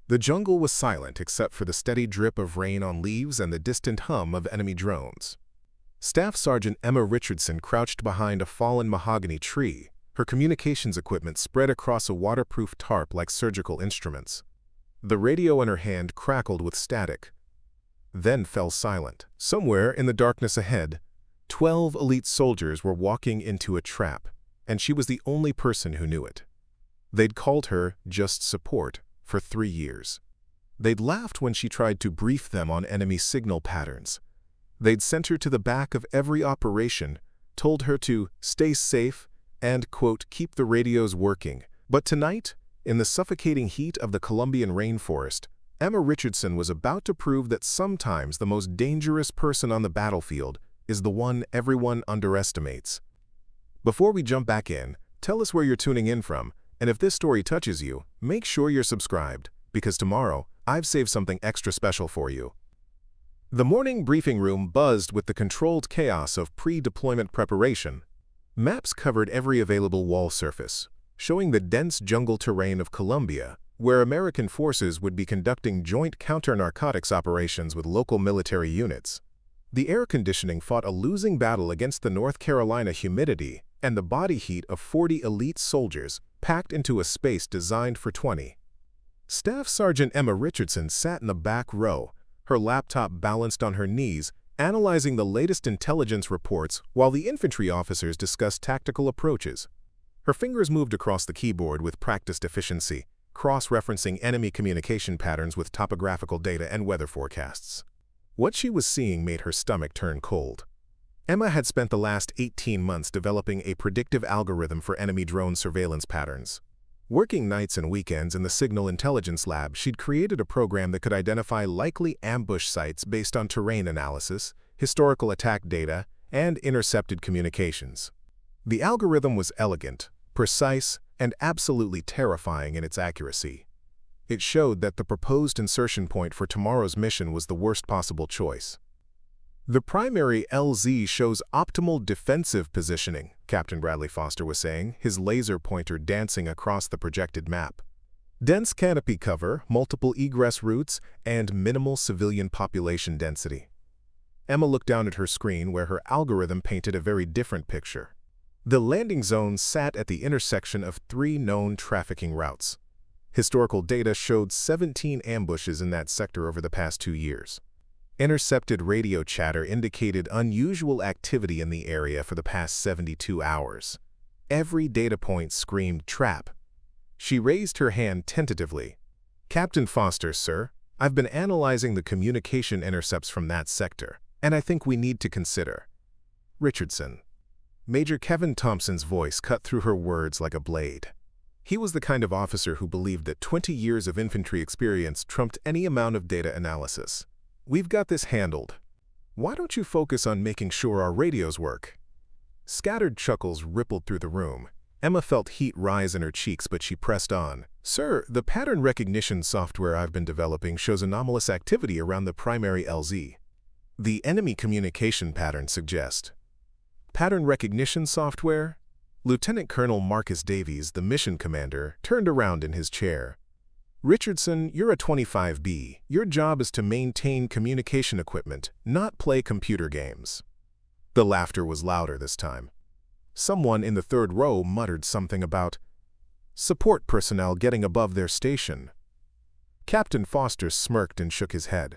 The jungle was silent except for the steady drip of rain on leaves and the distant hum of enemy drones. Staff Sergeant Emma Richardson crouched behind a fallen mahogany tree, her communications equipment spread across a waterproof tarp like surgical instruments. The radio in her hand crackled with static, then fell silent. Somewhere in the darkness ahead, 12 elite soldiers were walking into a trap, and she was the only person who knew it. They'd called her just support for 3 years. They'd laughed when she tried to brief them on enemy signal patterns. They'd sent her to the back of every operation, told her to stay safe and, quote, keep the radios working. But tonight, in the suffocating heat of the Colombian rainforest, Emma Richardson was about to prove that sometimes the most dangerous person on the battlefield is the one everyone underestimates. Before we jump back in, tell us where you're tuning in from, and if this story touches you, make sure you're subscribed, because tomorrow, I've saved something extra special for you. The morning briefing room buzzed with the controlled chaos of pre-deployment preparation. Maps covered every available wall surface, showing the dense jungle terrain of Colombia, where American forces would be conducting joint counter-narcotics operations with local military units. The air conditioning fought a losing battle against the North Carolina humidity and the body heat of 40 elite soldiers packed into a space designed for 20. Staff Sergeant Emma Richardson sat in the back row, her laptop balanced on her knees, analyzing the latest intelligence reports while the infantry officers discussed tactical approaches. Her fingers moved across the keyboard with practiced efficiency, cross-referencing enemy communication patterns with topographical data and weather forecasts. What she was seeing made her stomach turn cold. Emma had spent the last 18 months developing a predictive algorithm for enemy drone surveillance patterns. Working nights and weekends in the Signal Intelligence Lab, she'd created a program that could identify likely ambush sites based on terrain analysis, historical attack data, and intercepted communications. The algorithm was elegant, precise, and absolutely terrifying in its accuracy. It showed that the proposed insertion point for tomorrow's mission was the worst possible choice. The primary LZ shows optimal defensive positioning, Captain Bradley Foster was saying, his laser pointer dancing across the projected map. Dense canopy cover, multiple egress routes, and minimal civilian population density. Emma looked down at her screen where her algorithm painted a very different picture. The landing zone sat at the intersection of 3 known trafficking routes. Historical data showed 17 ambushes in that sector over the past 2 years. Intercepted radio chatter indicated unusual activity in the area for the past 72 hours. Every data point screamed trap. She raised her hand tentatively. Captain Foster, sir, I've been analyzing the communication intercepts from that sector, and I think we need to consider. Richardson. Major Kevin Thompson's voice cut through her words like a blade. He was the kind of officer who believed that 20 years of infantry experience trumped any amount of data analysis. We've got this handled. Why don't you focus on making sure our radios work? Scattered chuckles rippled through the room. Emma felt heat rise in her cheeks, but she pressed on. Sir, the pattern recognition software I've been developing shows anomalous activity around the primary LZ. The enemy communication pattern suggests. Pattern recognition software? Lieutenant Colonel Marcus Davies, the mission commander, turned around in his chair. Richardson, you're a 25B. Your job is to maintain communication equipment, not play computer games. The laughter was louder this time. Someone in the third row muttered something about support personnel getting above their station. Captain Foster smirked and shook his head.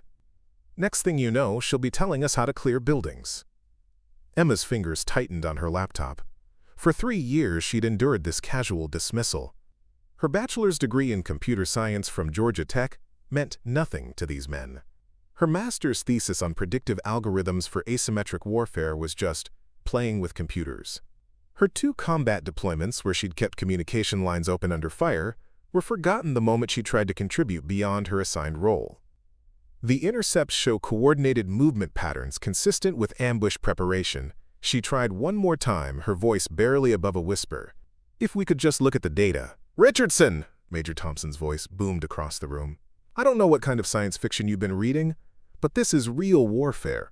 Next thing you know, she'll be telling us how to clear buildings. Emma's fingers tightened on her laptop. For 3 years, she'd endured this casual dismissal. Her bachelor's degree in computer science from Georgia Tech meant nothing to these men. Her master's thesis on predictive algorithms for asymmetric warfare was just playing with computers. Her 2 combat deployments, where she'd kept communication lines open under fire, were forgotten the moment she tried to contribute beyond her assigned role. The intercepts show coordinated movement patterns consistent with ambush preparation. She tried one more time, her voice barely above a whisper. If we could just look at the data. Richardson! Major Thompson's voice boomed across the room. I don't know what kind of science fiction you've been reading, but this is real warfare.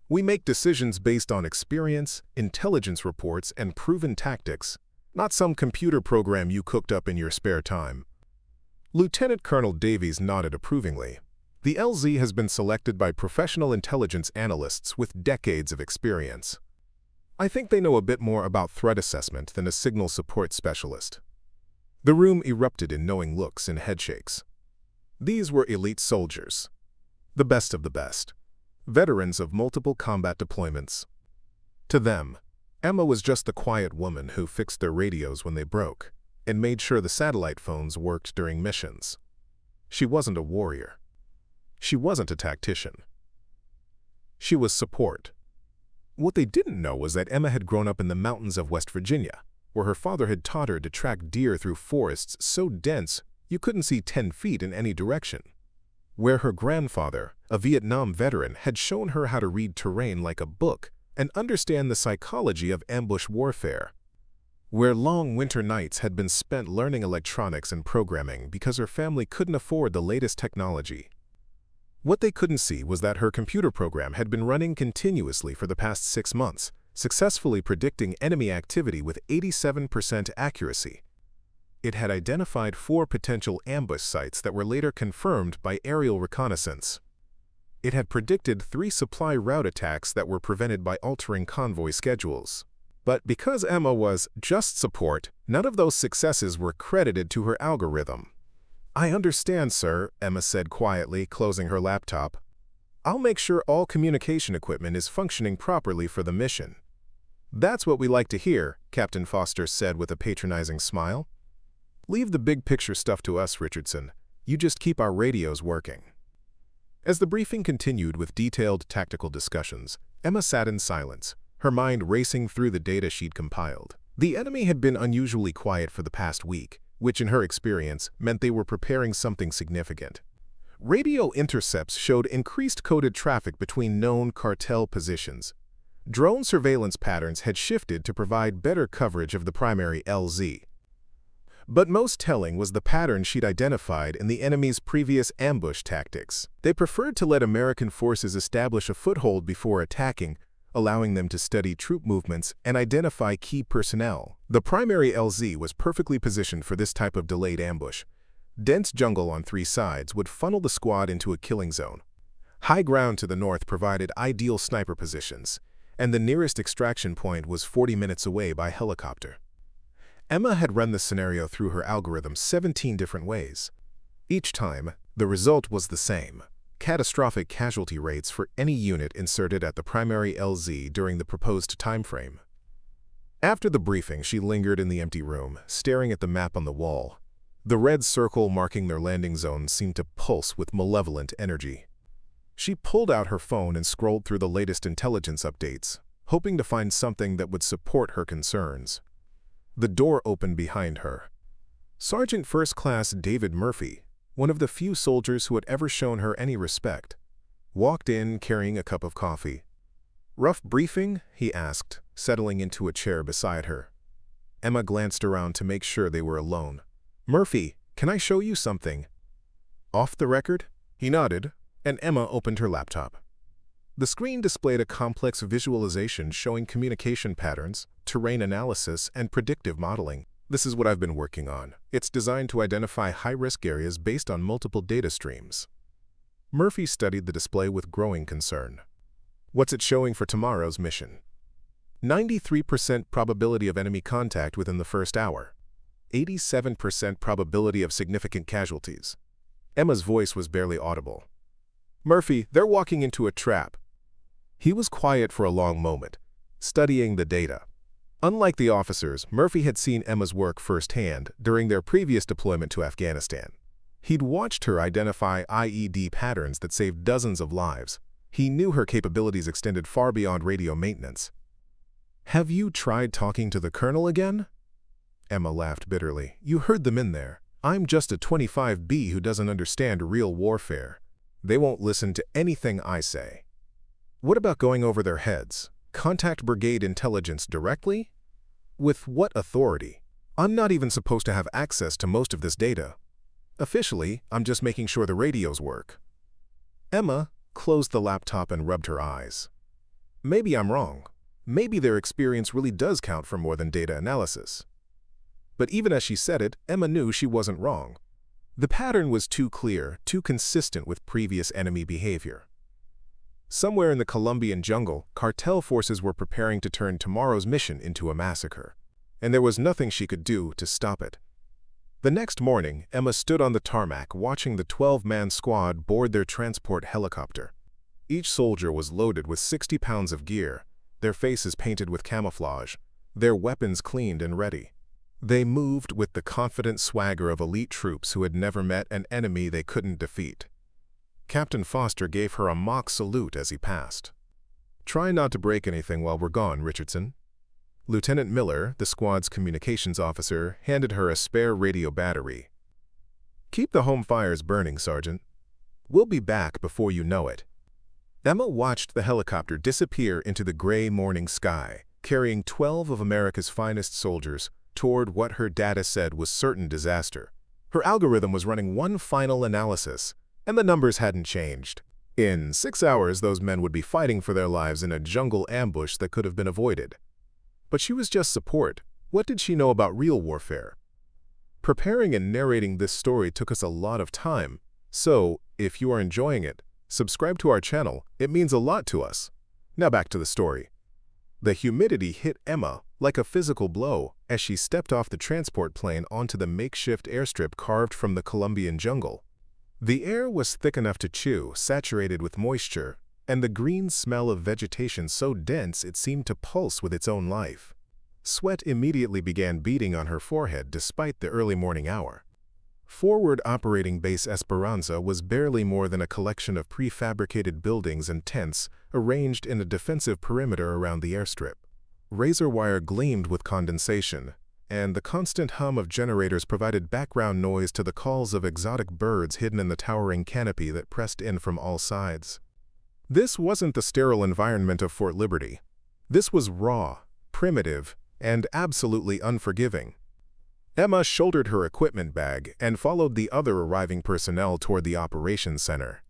We make decisions based on experience, intelligence reports, and proven tactics, not some computer program you cooked up in your spare time. Lieutenant Colonel Davies nodded approvingly. The LZ has been selected by professional intelligence analysts with decades of experience. I think they know a bit more about threat assessment than a signal support specialist. The room erupted in knowing looks and headshakes. These were elite soldiers, the best of the best, veterans of multiple combat deployments. To them, Emma was just the quiet woman who fixed their radios when they broke and made sure the satellite phones worked during missions. She wasn't a warrior. She wasn't a tactician. She was support. What they didn't know was that Emma had grown up in the mountains of West Virginia, where her father had taught her to track deer through forests so dense you couldn't see 10 feet in any direction. Where her grandfather, a Vietnam veteran, had shown her how to read terrain like a book and understand the psychology of ambush warfare. Where long winter nights had been spent learning electronics and programming because her family couldn't afford the latest technology. What they couldn't see was that her computer program had been running continuously for the past 6 months, successfully predicting enemy activity with 87% accuracy. It had identified 4 potential ambush sites that were later confirmed by aerial reconnaissance. It had predicted 3 supply route attacks that were prevented by altering convoy schedules. But because Emma was just support, none of those successes were credited to her algorithm. "I understand, sir," Emma said quietly, closing her laptop. "I'll make sure all communication equipment is functioning properly for the mission." "That's what we like to hear," Captain Foster said with a patronizing smile. "Leave the big picture stuff to us, Richardson. You just keep our radios working." As the briefing continued with detailed tactical discussions, Emma sat in silence, her mind racing through the data she'd compiled. The enemy had been unusually quiet for the past week, which in her experience meant they were preparing something significant. Radio intercepts showed increased coded traffic between known cartel positions. Drone surveillance patterns had shifted to provide better coverage of the primary LZ. But most telling was the pattern she'd identified in the enemy's previous ambush tactics. They preferred to let American forces establish a foothold before attacking, allowing them to study troop movements and identify key personnel. The primary LZ was perfectly positioned for this type of delayed ambush. Dense jungle on 3 sides would funnel the squad into a killing zone. High ground to the north provided ideal sniper positions, and the nearest extraction point was 40 minutes away by helicopter. Emma had run this scenario through her algorithm 17 different ways. Each time, the result was the same: catastrophic casualty rates for any unit inserted at the primary LZ during the proposed timeframe. After the briefing, she lingered in the empty room, staring at the map on the wall. The red circle marking their landing zone seemed to pulse with malevolent energy. She pulled out her phone and scrolled through the latest intelligence updates, hoping to find something that would support her concerns. The door opened behind her. Sergeant First Class David Murphy, one of the few soldiers who had ever shown her any respect, walked in carrying a cup of coffee. "Rough briefing?" he asked, settling into a chair beside her. Emma glanced around to make sure they were alone. "Murphy, can I show you something?" "Off the record?" He nodded, and Emma opened her laptop. The screen displayed a complex visualization showing communication patterns, terrain analysis, and predictive modeling. "This is what I've been working on. It's designed to identify high-risk areas based on multiple data streams." Murphy studied the display with growing concern. "What's it showing for tomorrow's mission?" 93% probability of enemy contact within the first hour. 87% probability of significant casualties. Emma's voice was barely audible. "Murphy, they're walking into a trap." He was quiet for a long moment, studying the data. Unlike the officers, Murphy had seen Emma's work firsthand during their previous deployment to Afghanistan. He'd watched her identify IED patterns that saved dozens of lives. He knew her capabilities extended far beyond radio maintenance. "Have you tried talking to the colonel again?" Emma laughed bitterly. "You heard them in there. I'm just a 25B who doesn't understand real warfare. They won't listen to anything I say." "What about going over their heads? Contact brigade intelligence directly? With what authority? I'm not even supposed to have access to most of this data. Officially, I'm just making sure the radios work." Emma closed the laptop and rubbed her eyes. Maybe I'm wrong. Maybe their experience really does count for more than data analysis. But even as she said it, Emma knew she wasn't wrong. The pattern was too clear, too consistent with previous enemy behavior. Somewhere in the Colombian jungle, cartel forces were preparing to turn tomorrow's mission into a massacre, and there was nothing she could do to stop it. The next morning, Emma stood on the tarmac watching the 12-man squad board their transport helicopter. Each soldier was loaded with 60 pounds of gear, their faces painted with camouflage, their weapons cleaned and ready. They moved with the confident swagger of elite troops who had never met an enemy they couldn't defeat. Captain Foster gave her a mock salute as he passed. "Try not to break anything while we're gone, Richardson." Lieutenant Miller, the squad's communications officer, handed her a spare radio battery. "Keep the home fires burning, Sergeant. We'll be back before you know it." Emma watched the helicopter disappear into the gray morning sky, carrying 12 of America's finest soldiers toward what her data said was certain disaster. Her algorithm was running one final analysis, and the numbers hadn't changed. In 6 hours, those men would be fighting for their lives in a jungle ambush that could have been avoided. But she was just support. What did she know about real warfare? Preparing and narrating this story took us a lot of time, so if you are enjoying it, subscribe to our channel. It means a lot to us. Now back to the story. The humidity hit Emma like a physical blow as she stepped off the transport plane onto the makeshift airstrip carved from the Colombian jungle. The air was thick enough to chew, saturated with moisture, and the green smell of vegetation so dense it seemed to pulse with its own life. Sweat immediately began beading on her forehead despite the early morning hour. Forward Operating Base Esperanza was barely more than a collection of prefabricated buildings and tents arranged in a defensive perimeter around the airstrip. Razor wire gleamed with condensation, and the constant hum of generators provided background noise to the calls of exotic birds hidden in the towering canopy that pressed in from all sides. This wasn't the sterile environment of Fort Liberty. This was raw, primitive, and absolutely unforgiving. Emma shouldered her equipment bag and followed the other arriving personnel toward the operations center.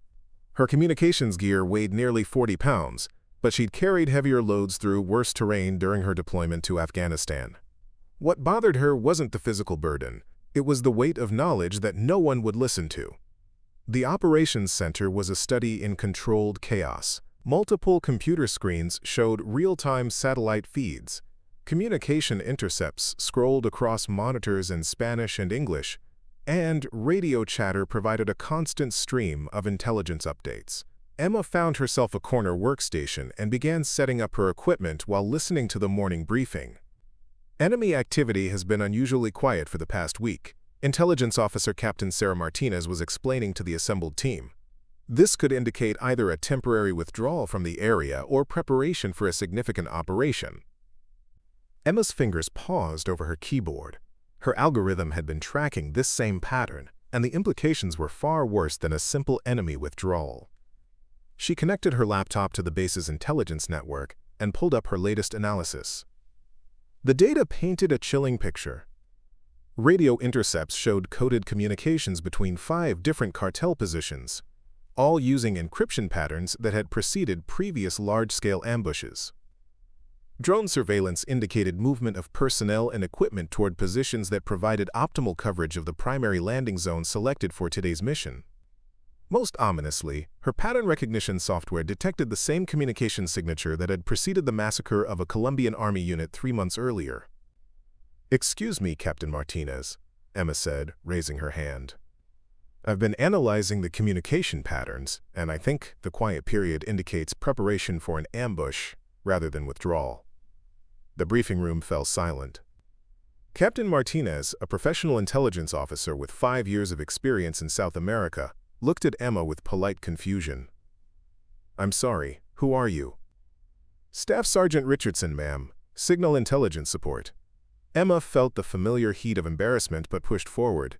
Her communications gear weighed nearly 40 pounds, but she'd carried heavier loads through worse terrain during her deployment to Afghanistan. What bothered her wasn't the physical burden, it was the weight of knowledge that no one would listen to. The operations center was a study in controlled chaos. Multiple computer screens showed real-time satellite feeds. Communication intercepts scrolled across monitors in Spanish and English, and radio chatter provided a constant stream of intelligence updates. Emma found herself a corner workstation and began setting up her equipment while listening to the morning briefing. Enemy activity has been unusually quiet for the past week, Intelligence Officer Captain Sarah Martinez was explaining to the assembled team. This could indicate either a temporary withdrawal from the area or preparation for a significant operation. Emma's fingers paused over her keyboard. Her algorithm had been tracking this same pattern, and the implications were far worse than a simple enemy withdrawal. She connected her laptop to the base's intelligence network and pulled up her latest analysis. The data painted a chilling picture. Radio intercepts showed coded communications between 5 different cartel positions, all using encryption patterns that had preceded previous large-scale ambushes. Drone surveillance indicated movement of personnel and equipment toward positions that provided optimal coverage of the primary landing zone selected for today's mission. Most ominously, her pattern recognition software detected the same communication signature that had preceded the massacre of a Colombian Army unit 3 months earlier. "Excuse me, Captain Martinez," Emma said, raising her hand. "I've been analyzing the communication patterns, and I think the quiet period indicates preparation for an ambush rather than withdrawal." The briefing room fell silent. Captain Martinez, a professional intelligence officer with 5 years of experience in South America, looked at Emma with polite confusion. "I'm sorry, who are you?" "Staff Sergeant Richardson, ma'am. Signal Intelligence Support." Emma felt the familiar heat of embarrassment but pushed forward.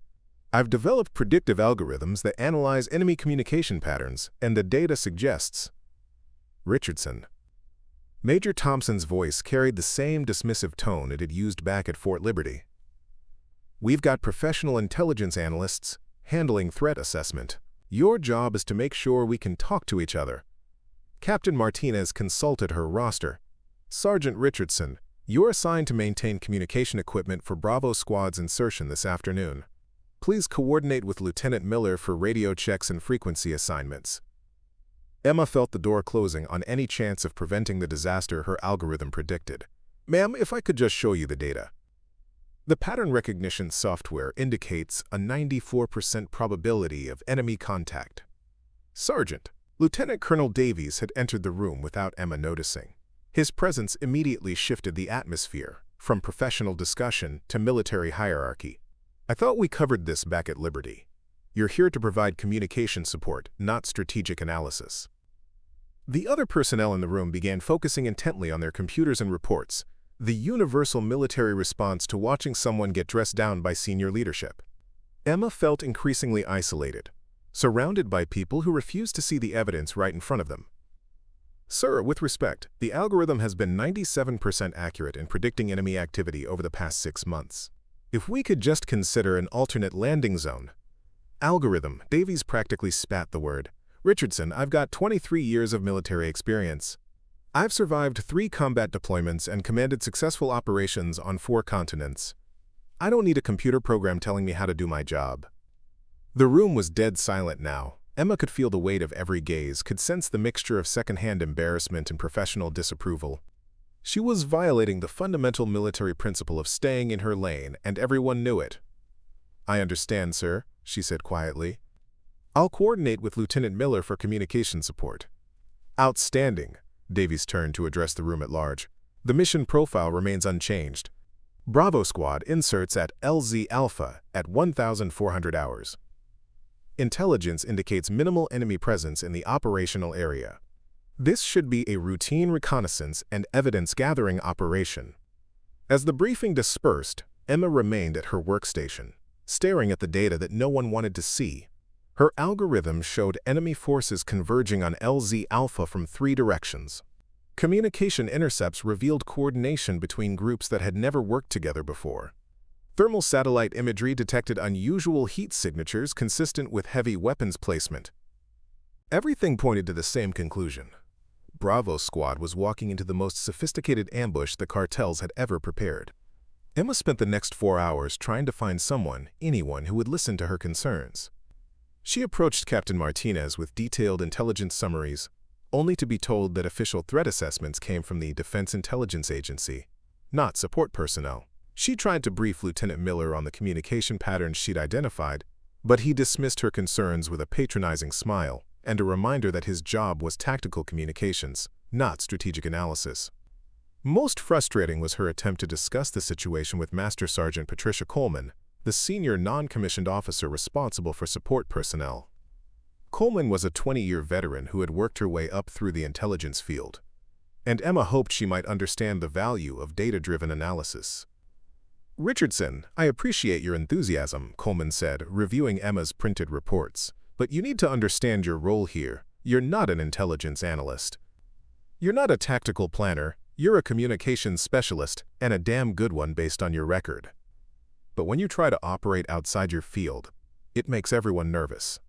"I've developed predictive algorithms that analyze enemy communication patterns, and the data suggests—" "Richardson." Major Thompson's voice carried the same dismissive tone it had used back at Fort Liberty. "We've got professional intelligence analysts handling threat assessment. Your job is to make sure we can talk to each other." Captain Martinez consulted her roster. "Sergeant Richardson, you're assigned to maintain communication equipment for Bravo Squad's insertion this afternoon. Please coordinate with Lieutenant Miller for radio checks and frequency assignments. Emma felt the door closing on any chance of preventing the disaster her algorithm predicted. Ma'am, if I could just show you the data. The pattern recognition software indicates a 94% probability of enemy contact. Sergeant, Lieutenant Colonel Davies had entered the room without Emma noticing. His presence immediately shifted the atmosphere, from professional discussion to military hierarchy. I thought we covered this back at Liberty. You're here to provide communication support, not strategic analysis. The other personnel in the room began focusing intently on their computers and reports, the universal military response to watching someone get dressed down by senior leadership. Emma felt increasingly isolated, surrounded by people who refused to see the evidence right in front of them. Sir, with respect, the algorithm has been 97% accurate in predicting enemy activity over the past 6 months. If we could just consider an alternate landing zone. Algorithm, Davies practically spat the word. Richardson, I've got 23 years of military experience. I've survived 3 combat deployments and commanded successful operations on 4 continents. I don't need a computer program telling me how to do my job. The room was dead silent now. Emma could feel the weight of every gaze, could sense the mixture of secondhand embarrassment and professional disapproval. She was violating the fundamental military principle of staying in her lane, and everyone knew it. I understand, sir, she said quietly. I'll coordinate with Lieutenant Miller for communication support. Outstanding. Davies turned to address the room at large. The mission profile remains unchanged. Bravo Squad inserts at LZ Alpha at 1,400 hours. Intelligence indicates minimal enemy presence in the operational area. This should be a routine reconnaissance and evidence-gathering operation. As the briefing dispersed, Emma remained at her workstation, staring at the data that no one wanted to see. Her algorithm showed enemy forces converging on LZ Alpha from 3 directions. Communication intercepts revealed coordination between groups that had never worked together before. Thermal satellite imagery detected unusual heat signatures consistent with heavy weapons placement. Everything pointed to the same conclusion. Bravo Squad was walking into the most sophisticated ambush the cartels had ever prepared. Emma spent the next 4 hours trying to find someone, anyone, who would listen to her concerns. She approached Captain Martinez with detailed intelligence summaries, only to be told that official threat assessments came from the Defense Intelligence Agency, not support personnel. She tried to brief Lieutenant Miller on the communication patterns she'd identified, but he dismissed her concerns with a patronizing smile and a reminder that his job was tactical communications, not strategic analysis. Most frustrating was her attempt to discuss the situation with Master Sergeant Patricia Coleman, the senior non-commissioned officer responsible for support personnel. Coleman was a 20-year veteran who had worked her way up through the intelligence field, and Emma hoped she might understand the value of data-driven analysis. Richardson, I appreciate your enthusiasm, Coleman said, reviewing Emma's printed reports, but you need to understand your role here. You're not an intelligence analyst. You're not a tactical planner, you're a communications specialist, and a damn good one based on your record. But when you try to operate outside your field, it makes everyone nervous.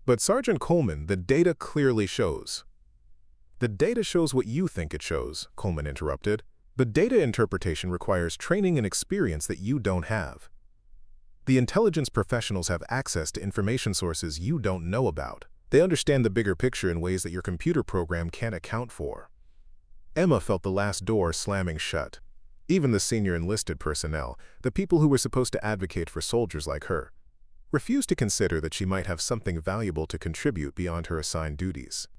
But Sergeant Coleman, the data clearly shows. The data shows what you think it shows, Coleman interrupted. The data interpretation requires training and experience that you don't have. The intelligence professionals have access to information sources you don't know about. They understand the bigger picture in ways that your computer program can't account for. Emma felt the last door slamming shut. Even the senior enlisted personnel, the people who were supposed to advocate for soldiers like her, refused to consider that she might have something valuable to contribute beyond her assigned duties.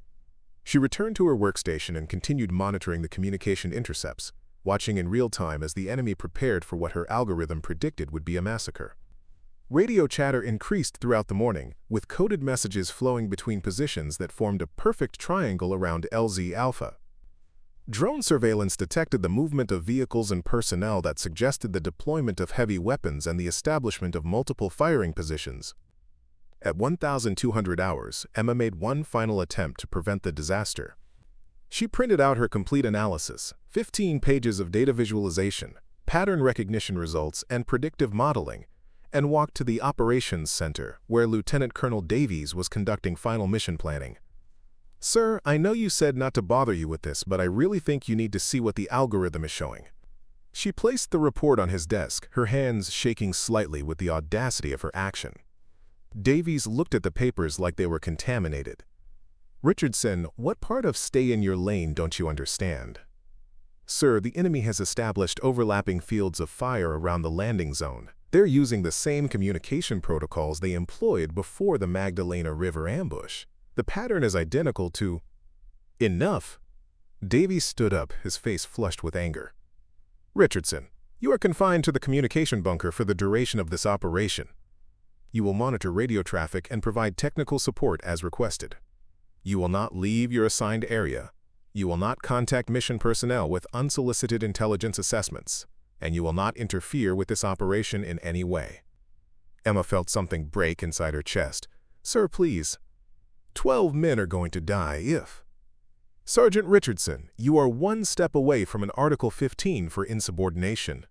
She returned to her workstation and continued monitoring the communication intercepts, watching in real time as the enemy prepared for what her algorithm predicted would be a massacre. Radio chatter increased throughout the morning, with coded messages flowing between positions that formed a perfect triangle around LZ Alpha. Drone surveillance detected the movement of vehicles and personnel that suggested the deployment of heavy weapons and the establishment of multiple firing positions. At 1,200 hours, Emma made one final attempt to prevent the disaster. She printed out her complete analysis, 15 pages of data visualization, pattern recognition results, and predictive modeling, and walked to the operations center, where Lieutenant Colonel Davies was conducting final mission planning. Sir, I know you said not to bother you with this, but I really think you need to see what the algorithm is showing. She placed the report on his desk, her hands shaking slightly with the audacity of her action. Davies looked at the papers like they were contaminated. "Richardson, what part of stay in your lane don't you understand?" "Sir, the enemy has established overlapping fields of fire around the landing zone. They're using the same communication protocols they employed before the Magdalena River ambush. The pattern is identical to—" "Enough!" Davies stood up, his face flushed with anger. "Richardson, you are confined to the communication bunker for the duration of this operation. You will monitor radio traffic and provide technical support as requested. You will not leave your assigned area. You will not contact mission personnel with unsolicited intelligence assessments, and you will not interfere with this operation in any way." Emma felt something break inside her chest. "Sir, please. 12 men are going to die if—" "Sergeant Richardson, you are one step away from an Article 15 for insubordination.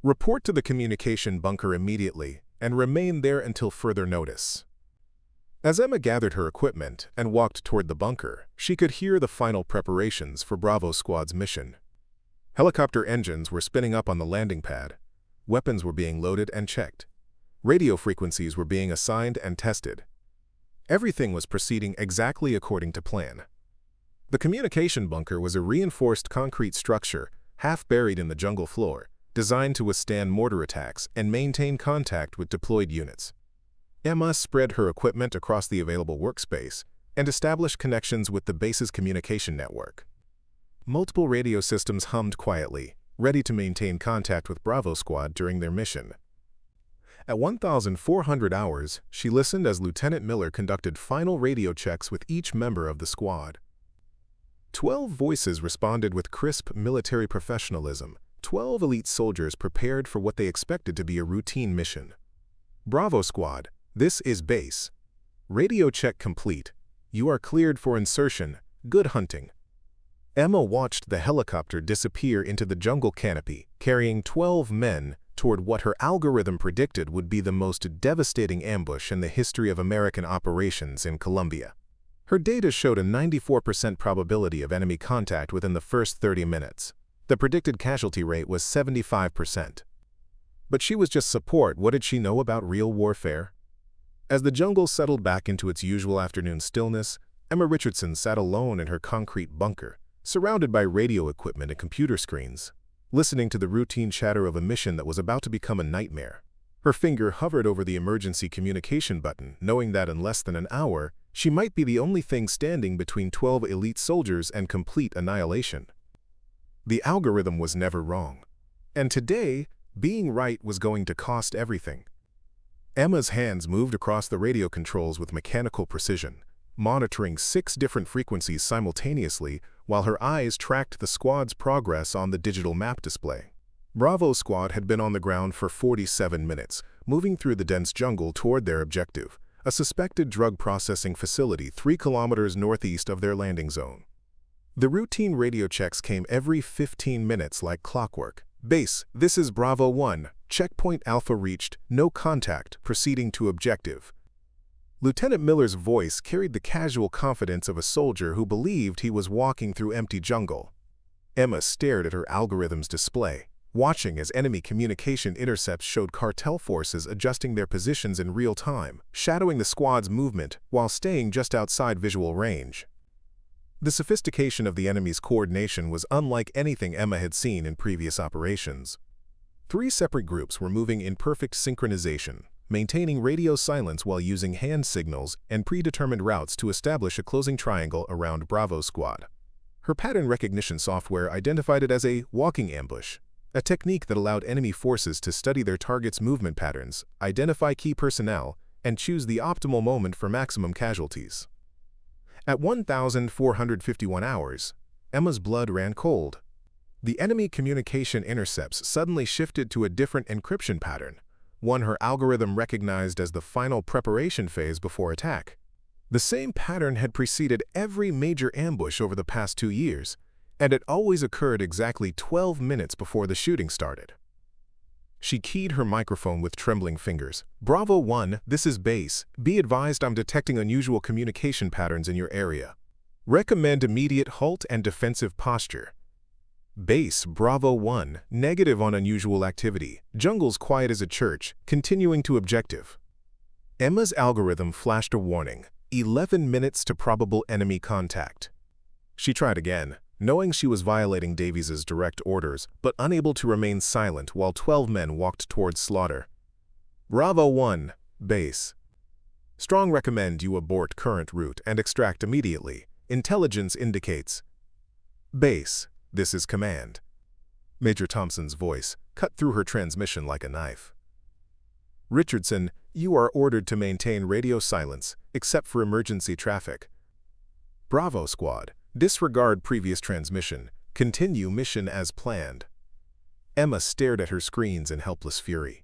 Report to the communication bunker immediately and remain there until further notice." As Emma gathered her equipment and walked toward the bunker, she could hear the final preparations for Bravo Squad's mission. Helicopter engines were spinning up on the landing pad. Weapons were being loaded and checked. Radio frequencies were being assigned and tested. Everything was proceeding exactly according to plan. The communication bunker was a reinforced concrete structure, half buried in the jungle floor, designed to withstand mortar attacks and maintain contact with deployed units. Emma spread her equipment across the available workspace and established connections with the base's communication network. Multiple radio systems hummed quietly, ready to maintain contact with Bravo Squad during their mission. At 1,400 hours, she listened as Lieutenant Miller conducted final radio checks with each member of the squad. 12 voices responded with crisp military professionalism, 12 elite soldiers prepared for what they expected to be a routine mission. "Bravo Squad, this is base. Radio check complete. You are cleared for insertion. Good hunting." Emma watched the helicopter disappear into the jungle canopy, carrying 12 men toward what her algorithm predicted would be the most devastating ambush in the history of American operations in Colombia. Her data showed a 94% probability of enemy contact within the first 30 minutes. The predicted casualty rate was 75%. But she was just support. What did she know about real warfare? As the jungle settled back into its usual afternoon stillness, Emma Richardson sat alone in her concrete bunker, surrounded by radio equipment and computer screens, listening to the routine chatter of a mission that was about to become a nightmare. Her finger hovered over the emergency communication button, knowing that in less than an hour, she might be the only thing standing between 12 elite soldiers and complete annihilation. The algorithm was never wrong. And today, being right was going to cost everything. Emma's hands moved across the radio controls with mechanical precision, monitoring 6 different frequencies simultaneously while her eyes tracked the squad's progress on the digital map display. Bravo Squad had been on the ground for 47 minutes, moving through the dense jungle toward their objective, a suspected drug processing facility 3 kilometers northeast of their landing zone. The routine radio checks came every 15 minutes like clockwork. "Base, this is Bravo 1. Checkpoint Alpha reached. No contact. Proceeding to objective." Lieutenant Miller's voice carried the casual confidence of a soldier who believed he was walking through empty jungle. Emma stared at her algorithm's display, watching as enemy communication intercepts showed cartel forces adjusting their positions in real time, shadowing the squad's movement while staying just outside visual range. The sophistication of the enemy's coordination was unlike anything Emma had seen in previous operations. 3 separate groups were moving in perfect synchronization, maintaining radio silence while using hand signals and predetermined routes to establish a closing triangle around Bravo Squad. Her pattern recognition software identified it as a walking ambush, a technique that allowed enemy forces to study their target's movement patterns, identify key personnel, and choose the optimal moment for maximum casualties. At 1,451 hours, Emma's blood ran cold. The enemy communication intercepts suddenly shifted to a different encryption pattern, one her algorithm recognized as the final preparation phase before attack. The same pattern had preceded every major ambush over the past 2 years, and it always occurred exactly 12 minutes before the shooting started. She keyed her microphone with trembling fingers. "Bravo 1, this is base. Be advised I'm detecting unusual communication patterns in your area. Recommend immediate halt and defensive posture." Base Bravo 1, negative on unusual activity. Jungle's quiet as a church, continuing to objective. Emma's algorithm flashed a warning. 11 minutes to probable enemy contact. She tried again, knowing she was violating Davies's direct orders, but unable to remain silent while 12 men walked towards slaughter. Bravo 1, base. Strong recommend you abort current route and extract immediately. Intelligence indicates. Base, this is command. Major Thompson's voice cut through her transmission like a knife. Richardson, you are ordered to maintain radio silence, except for emergency traffic. Bravo Squad, disregard previous transmission. Continue mission as planned. Emma stared at her screens in helpless fury.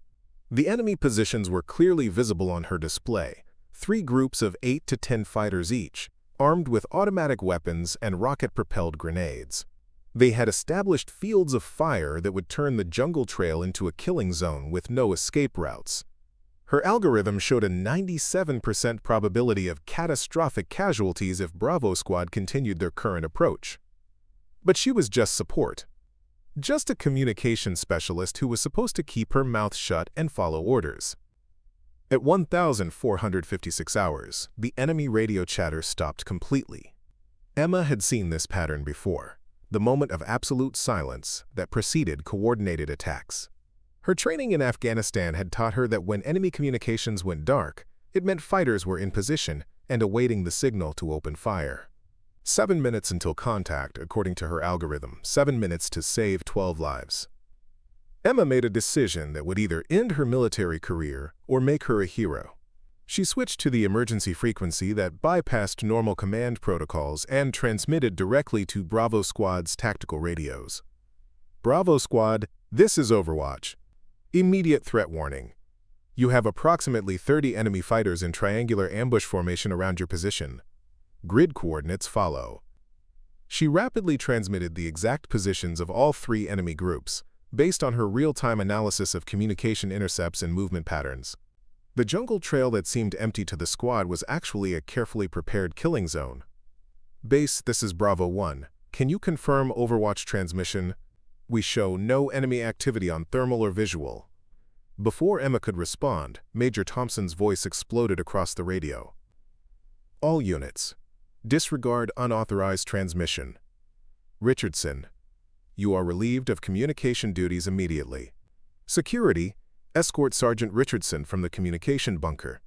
The enemy positions were clearly visible on her display. 3 groups of 8 to 10 fighters each, armed with automatic weapons and rocket-propelled grenades. They had established fields of fire that would turn the jungle trail into a killing zone with no escape routes. Her algorithm showed a 97% probability of catastrophic casualties if Bravo Squad continued their current approach. But she was just support. Just a communication specialist who was supposed to keep her mouth shut and follow orders. At 1,456 hours, the enemy radio chatter stopped completely. Emma had seen this pattern before, the moment of absolute silence that preceded coordinated attacks. Her training in Afghanistan had taught her that when enemy communications went dark, it meant fighters were in position and awaiting the signal to open fire. 7 minutes until contact, according to her algorithm, 7 minutes to save 12 lives. Emma made a decision that would either end her military career or make her a hero. She switched to the emergency frequency that bypassed normal command protocols and transmitted directly to Bravo Squad's tactical radios. Bravo Squad, this is Overwatch. Immediate threat warning. You have approximately 30 enemy fighters in triangular ambush formation around your position. Grid coordinates follow. She rapidly transmitted the exact positions of all 3 enemy groups, based on her real-time analysis of communication intercepts and movement patterns. The jungle trail that seemed empty to the squad was actually a carefully prepared killing zone. Base, this is Bravo 1. Can you confirm Overwatch transmission? We show no enemy activity on thermal or visual. Before Emma could respond, Major Thompson's voice exploded across the radio. All units, disregard unauthorized transmission. Richardson, you are relieved of communication duties immediately. Security, escort Sergeant Richardson from the communication bunker.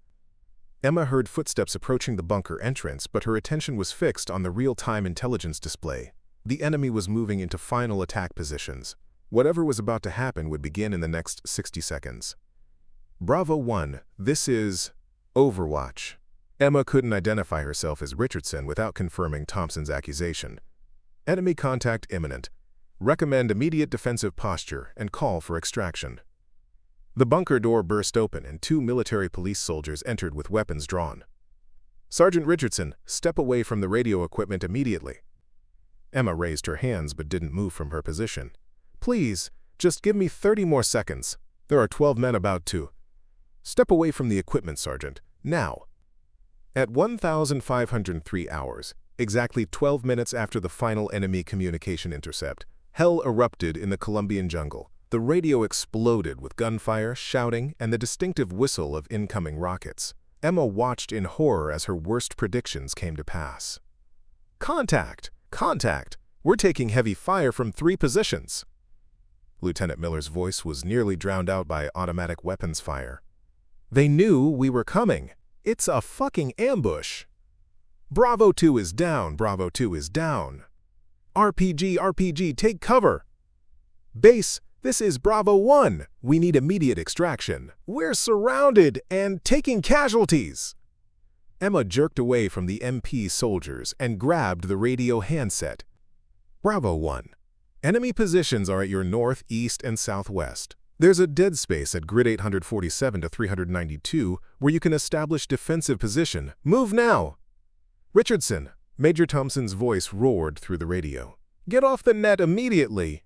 Emma heard footsteps approaching the bunker entrance, but her attention was fixed on the real-time intelligence display. The enemy was moving into final attack positions. Whatever was about to happen would begin in the next 60 seconds. Bravo 1, this is Overwatch. Emma couldn't identify herself as Richardson without confirming Thompson's accusation. Enemy contact imminent. Recommend immediate defensive posture and call for extraction. The bunker door burst open and 2 military police soldiers entered with weapons drawn. Sergeant Richardson, step away from the radio equipment immediately. Emma raised her hands but didn't move from her position. Please, just give me 30 more seconds. There are 12 men about to. Step away from the equipment, Sergeant, now. At 1,503 hours, exactly 12 minutes after the final enemy communication intercept, hell erupted in the Colombian jungle. The radio exploded with gunfire, shouting, and the distinctive whistle of incoming rockets. Emma watched in horror as her worst predictions came to pass. Contact! Contact! We're taking heavy fire from 3 positions. Lieutenant Miller's voice was nearly drowned out by automatic weapons fire. They knew we were coming. It's a fucking ambush. Bravo 2 is down. Bravo 2 is down. RPG, RPG, take cover. Base, this is Bravo 1. We need immediate extraction. We're surrounded and taking casualties. Emma jerked away from the MP soldiers and grabbed the radio handset. Bravo 1. Enemy positions are at your north, east, and southwest. There's a dead space at grid 847 to 392 where you can establish defensive position. Move now! Richardson, Major Thompson's voice roared through the radio. Get off the net immediately!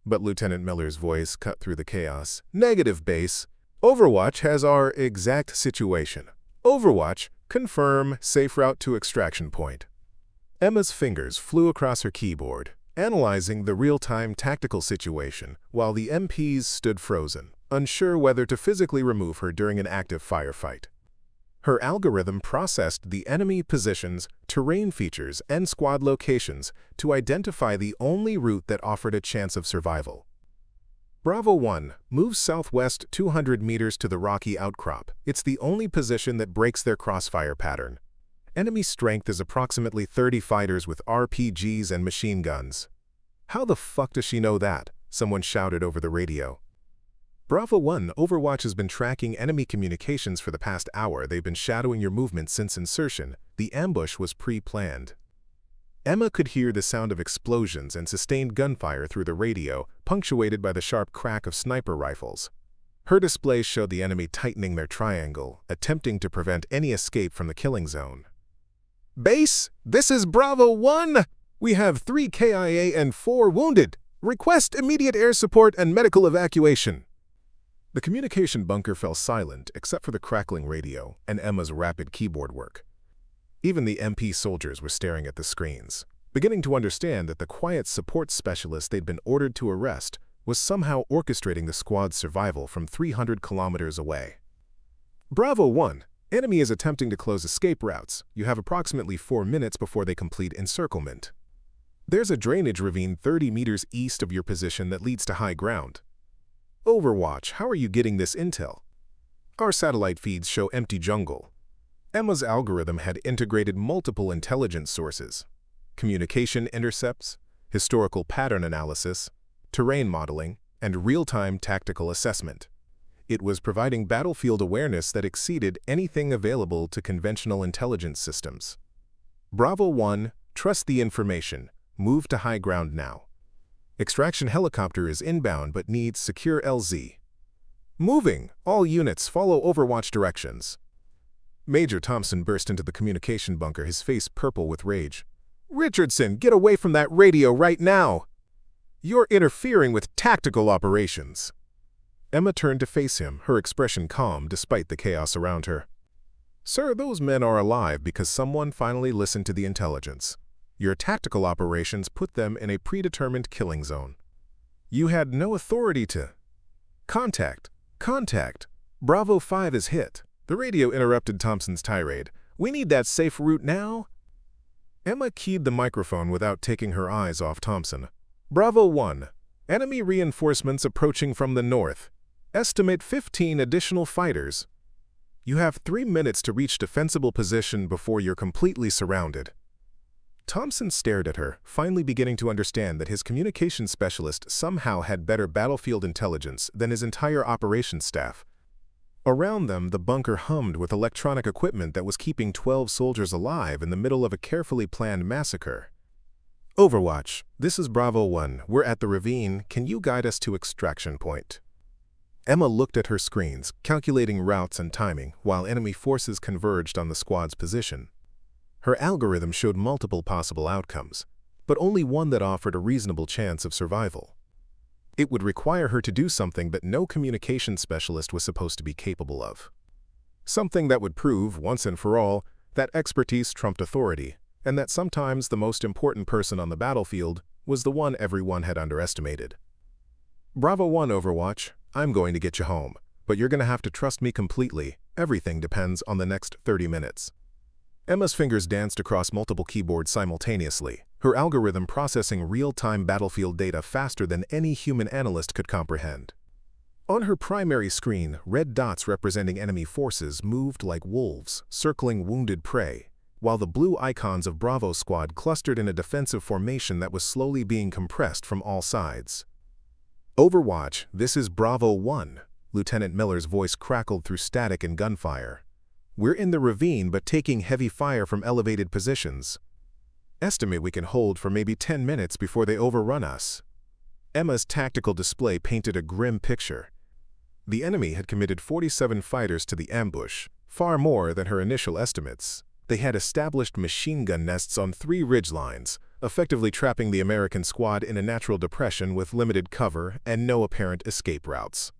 But Lieutenant Miller's voice cut through the chaos. Negative, Base. Overwatch has our exact situation. Overwatch, confirm safe route to extraction point. Emma's fingers flew across her keyboard. analyzing the real-time tactical situation while the MPs stood frozen, unsure whether to physically remove her during an active firefight. Her algorithm processed the enemy positions, terrain features, and squad locations to identify the only route that offered a chance of survival. Bravo 1 moves southwest 200 meters to the rocky outcrop. It's the only position that breaks their crossfire pattern. Enemy strength is approximately 30 fighters with RPGs and machine guns. How the fuck does she know that? Someone shouted over the radio. Bravo 1, Overwatch has been tracking enemy communications for the past hour. They've been shadowing your movements since insertion. The ambush was pre-planned. Emma could hear the sound of explosions and sustained gunfire through the radio, punctuated by the sharp crack of sniper rifles. Her display showed the enemy tightening their triangle, attempting to prevent any escape from the killing zone. Base, this is Bravo 1. We have 3 KIA and 4 wounded. Request immediate air support and medical evacuation. The communication bunker fell silent except for the crackling radio and Emma's rapid keyboard work. Even the MP soldiers were staring at the screens, beginning to understand that the quiet support specialist they'd been ordered to arrest was somehow orchestrating the squad's survival from 300 kilometers away. Bravo 1. Enemy is attempting to close escape routes. You have approximately 4 minutes before they complete encirclement. There's a drainage ravine 30 meters east of your position that leads to high ground. Overwatch, how are you getting this intel? Our satellite feeds show empty jungle. Emma's algorithm had integrated multiple intelligence sources: communication intercepts, historical pattern analysis, terrain modeling, and real-time tactical assessment. It was providing battlefield awareness that exceeded anything available to conventional intelligence systems. Bravo 1, trust the information. Move to high ground now. Extraction helicopter is inbound but needs secure LZ. Moving! All units follow Overwatch directions. Major Thompson burst into the communication bunker, his face purple with rage. Richardson, get away from that radio right now! You're interfering with tactical operations. Emma turned to face him, her expression calm despite the chaos around her. Sir, those men are alive because someone finally listened to the intelligence. Your tactical operations put them in a predetermined killing zone. You had no authority to... Contact! Contact! Bravo 5 is hit. The radio interrupted Thompson's tirade. We need that safe route now. Emma keyed the microphone without taking her eyes off Thompson. Bravo 1. Enemy reinforcements approaching from the north. Estimate 15 additional fighters. You have 3 minutes to reach defensible position before you're completely surrounded. Thompson stared at her, finally beginning to understand that his communications specialist somehow had better battlefield intelligence than his entire operations staff. Around them, the bunker hummed with electronic equipment that was keeping 12 soldiers alive in the middle of a carefully planned massacre. Overwatch, this is Bravo 1. We're at the ravine. Can you guide us to extraction point? Emma looked at her screens, calculating routes and timing, while enemy forces converged on the squad's position. Her algorithm showed multiple possible outcomes, but only one that offered a reasonable chance of survival. It would require her to do something that no communication specialist was supposed to be capable of. Something that would prove, once and for all, that expertise trumped authority, and that sometimes the most important person on the battlefield was the one everyone had underestimated. Bravo 1, Overwatch, I'm going to get you home, but you're going to have to trust me completely. Everything depends on the next 30 minutes. Emma's fingers danced across multiple keyboards simultaneously, her algorithm processing real-time battlefield data faster than any human analyst could comprehend. On her primary screen, red dots representing enemy forces moved like wolves, circling wounded prey, while the blue icons of Bravo Squad clustered in a defensive formation that was slowly being compressed from all sides. Overwatch, this is Bravo 1, Lieutenant Miller's voice crackled through static and gunfire. We're in the ravine but taking heavy fire from elevated positions. Estimate we can hold for maybe 10 minutes before they overrun us. Emma's tactical display painted a grim picture. The enemy had committed 47 fighters to the ambush, far more than her initial estimates. They had established machine gun nests on 3 ridgelines, effectively trapping the American squad in a natural depression with limited cover and no apparent escape routes.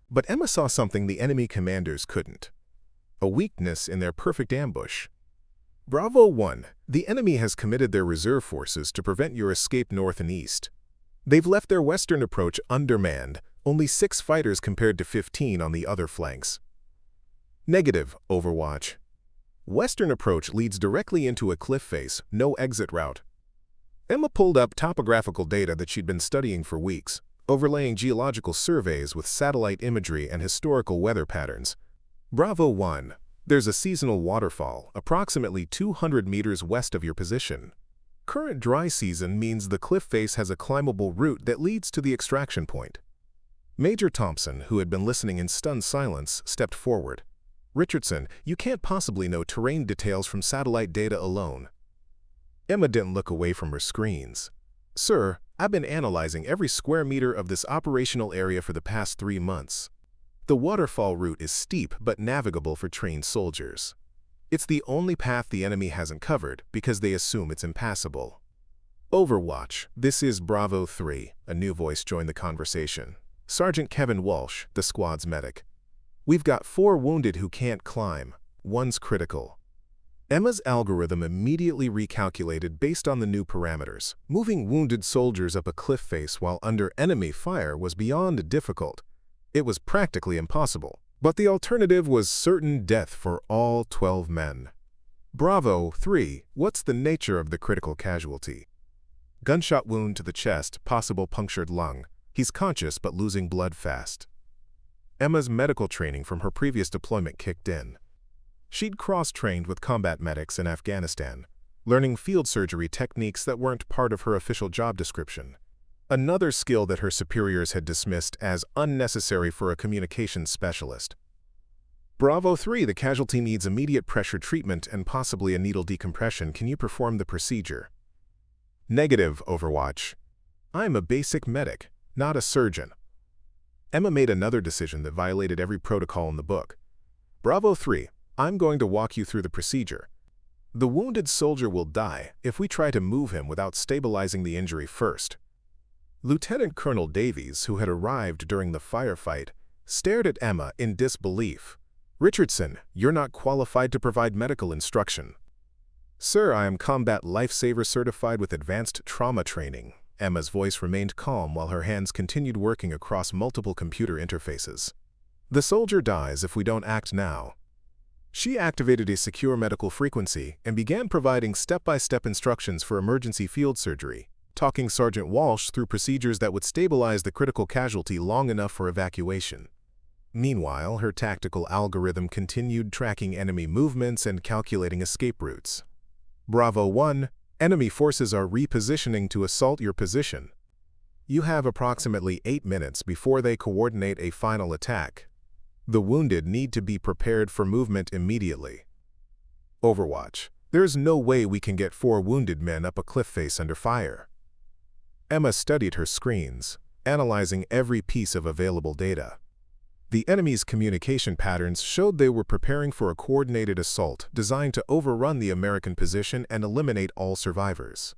But Emma saw something the enemy commanders couldn't. A weakness in their perfect ambush. Bravo 1. The enemy has committed their reserve forces to prevent your escape north and east. They've left their western approach undermanned, only 6 fighters compared to 15 on the other flanks. Negative, Overwatch. Western approach leads directly into a cliff face, no exit route. Emma pulled up topographical data that she'd been studying for weeks, overlaying geological surveys with satellite imagery and historical weather patterns. Bravo 1. There's a seasonal waterfall, approximately 200 meters west of your position. Current dry season means the cliff face has a climbable route that leads to the extraction point. Major Thompson, who had been listening in stunned silence, stepped forward. Richardson, you can't possibly know terrain details from satellite data alone. Emma didn't look away from her screens. Sir, I've been analyzing every square meter of this operational area for the past 3 months. The waterfall route is steep but navigable for trained soldiers. It's the only path the enemy hasn't covered because they assume it's impassable. Overwatch, this is Bravo 3, a new voice joined the conversation. Sergeant Kevin Walsh, the squad's medic. We've got 4 wounded who can't climb. 1's critical. Emma's algorithm immediately recalculated based on the new parameters. Moving wounded soldiers up a cliff face while under enemy fire was beyond difficult. It was practically impossible. But the alternative was certain death for all 12 men. Bravo 3, what's the nature of the critical casualty? Gunshot wound to the chest, possible punctured lung. He's conscious but losing blood fast. Emma's medical training from her previous deployment kicked in. She'd cross-trained with combat medics in Afghanistan, learning field surgery techniques that weren't part of her official job description. Another skill that her superiors had dismissed as unnecessary for a communications specialist. Bravo 3, the casualty needs immediate pressure treatment and possibly a needle decompression. Can you perform the procedure? Negative, Overwatch. I'm a basic medic, not a surgeon. Emma made another decision that violated every protocol in the book. Bravo 3, I'm going to walk you through the procedure. The wounded soldier will die if we try to move him without stabilizing the injury first. Lieutenant Colonel Davies, who had arrived during the firefight, stared at Emma in disbelief. Richardson, you're not qualified to provide medical instruction. Sir, I am Combat Lifesaver certified with advanced trauma training. Emma's voice remained calm while her hands continued working across multiple computer interfaces. The soldier dies if we don't act now. She activated a secure medical frequency and began providing step-by-step instructions for emergency field surgery, talking Sergeant Walsh through procedures that would stabilize the critical casualty long enough for evacuation. Meanwhile, her tactical algorithm continued tracking enemy movements and calculating escape routes. Bravo 1, enemy forces are repositioning to assault your position. You have approximately 8 minutes before they coordinate a final attack. The wounded need to be prepared for movement immediately. Overwatch, there's no way we can get 4 wounded men up a cliff face under fire. Emma studied her screens, analyzing every piece of available data. The enemy's communication patterns showed they were preparing for a coordinated assault designed to overrun the American position and eliminate all survivors.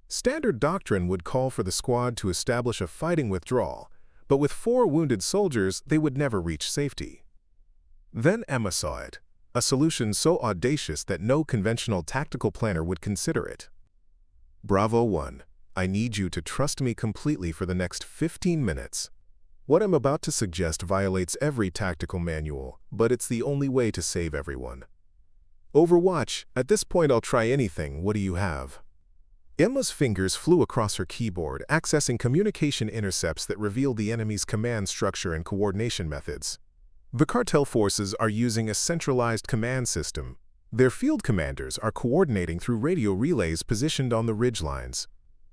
Standard doctrine would call for the squad to establish a fighting withdrawal, but with 4 wounded soldiers, they would never reach safety. Then Emma saw it, a solution so audacious that no conventional tactical planner would consider it. Bravo 1, I need you to trust me completely for the next 15 minutes. What I'm about to suggest violates every tactical manual, but it's the only way to save everyone. Overwatch, at this point I'll try anything. What do you have? Emma's fingers flew across her keyboard, accessing communication intercepts that revealed the enemy's command structure and coordination methods. The cartel forces are using a centralized command system. Their field commanders are coordinating through radio relays positioned on the ridgelines.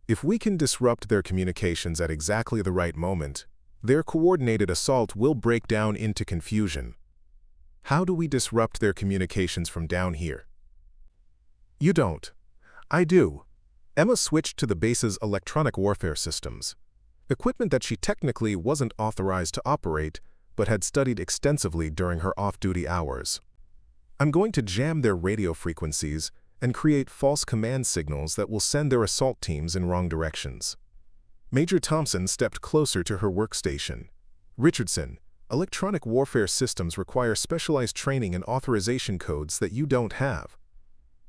If we can disrupt their communications at exactly the right moment, their coordinated assault will break down into confusion. How do we disrupt their communications from down here? You don't. I do. Emma switched to the base's electronic warfare systems, equipment that she technically wasn't authorized to operate, but had studied extensively during her off-duty hours. I'm going to jam their radio frequencies and create false command signals that will send their assault teams in wrong directions. Major Thompson stepped closer to her workstation. Richardson, electronic warfare systems require specialized training and authorization codes that you don't have.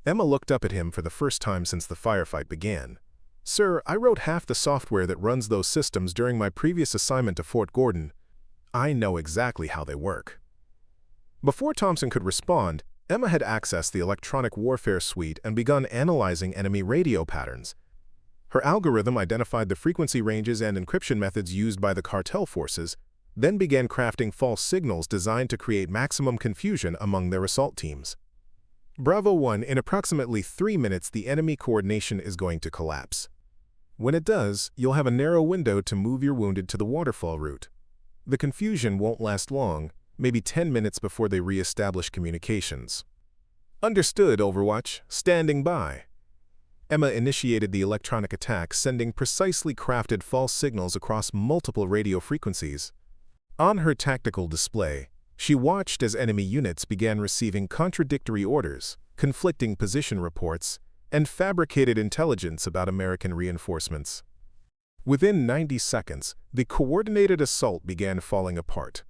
Emma looked up at him for the first time since the firefight began. "Sir, I wrote half the software that runs those systems during my previous assignment to Fort Gordon. I know exactly how they work." Before Thompson could respond, Emma had accessed the electronic warfare suite and begun analyzing enemy radio patterns. Her algorithm identified the frequency ranges and encryption methods used by the cartel forces, then began crafting false signals designed to create maximum confusion among their assault teams. Bravo 1, in approximately 3 minutes, the enemy coordination is going to collapse. When it does, you'll have a narrow window to move your wounded to the waterfall route. The confusion won't last long, maybe 10 minutes before they re-establish communications. Understood, Overwatch. Standing by. Emma initiated the electronic attack, sending precisely crafted false signals across multiple radio frequencies. On her tactical display, she watched as enemy units began receiving contradictory orders, conflicting position reports, and fabricated intelligence about American reinforcements. Within 90 seconds, the coordinated assault began falling apart.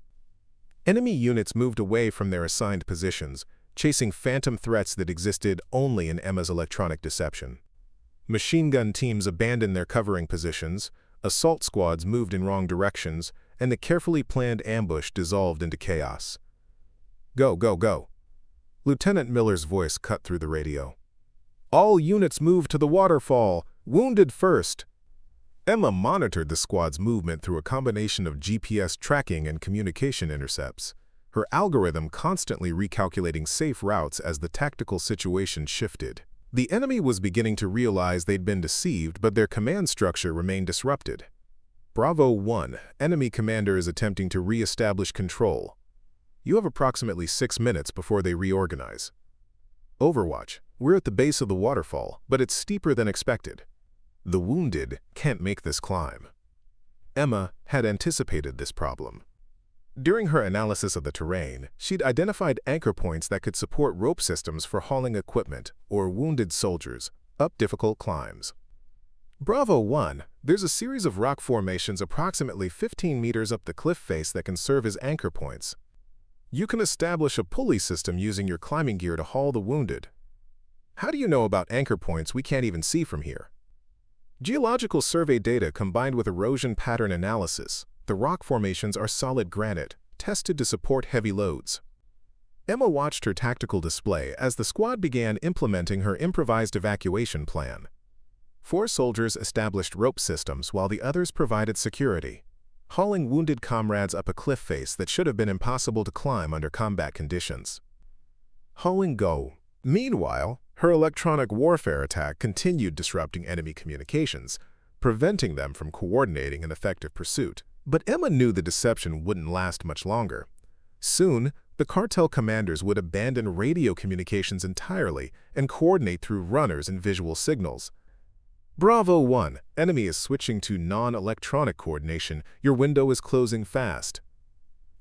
Enemy units moved away from their assigned positions, chasing phantom threats that existed only in Emma's electronic deception. Machine gun teams abandoned their covering positions, assault squads moved in wrong directions, and the carefully planned ambush dissolved into chaos. "Go, go, go." Lieutenant Miller's voice cut through the radio. "All units move to the waterfall. Wounded first." Emma monitored the squad's movement through a combination of GPS tracking and communication intercepts, her algorithm constantly recalculating safe routes as the tactical situation shifted. The enemy was beginning to realize they'd been deceived, but their command structure remained disrupted. Bravo 1, enemy commander is attempting to re-establish control. You have approximately 6 minutes before they reorganize. Overwatch, we're at the base of the waterfall, but it's steeper than expected. The wounded can't make this climb. Emma had anticipated this problem. During her analysis of the terrain, she'd identified anchor points that could support rope systems for hauling equipment or wounded soldiers up difficult climbs. Bravo 1, there's a series of rock formations approximately 15 meters up the cliff face that can serve as anchor points. You can establish a pulley system using your climbing gear to haul the wounded. How do you know about anchor points we can't even see from here? Geological survey data combined with erosion pattern analysis, the rock formations are solid granite, tested to support heavy loads. Emma watched her tactical display as the squad began implementing her improvised evacuation plan. 4 soldiers established rope systems while the others provided security, hauling wounded comrades up a cliff face that should have been impossible to climb under combat conditions. Hauling go. Meanwhile, her electronic warfare attack continued disrupting enemy communications, preventing them from coordinating an effective pursuit. But Emma knew the deception wouldn't last much longer. Soon, the cartel commanders would abandon radio communications entirely and coordinate through runners and visual signals. Bravo 1, enemy is switching to non-electronic coordination. Your window is closing fast.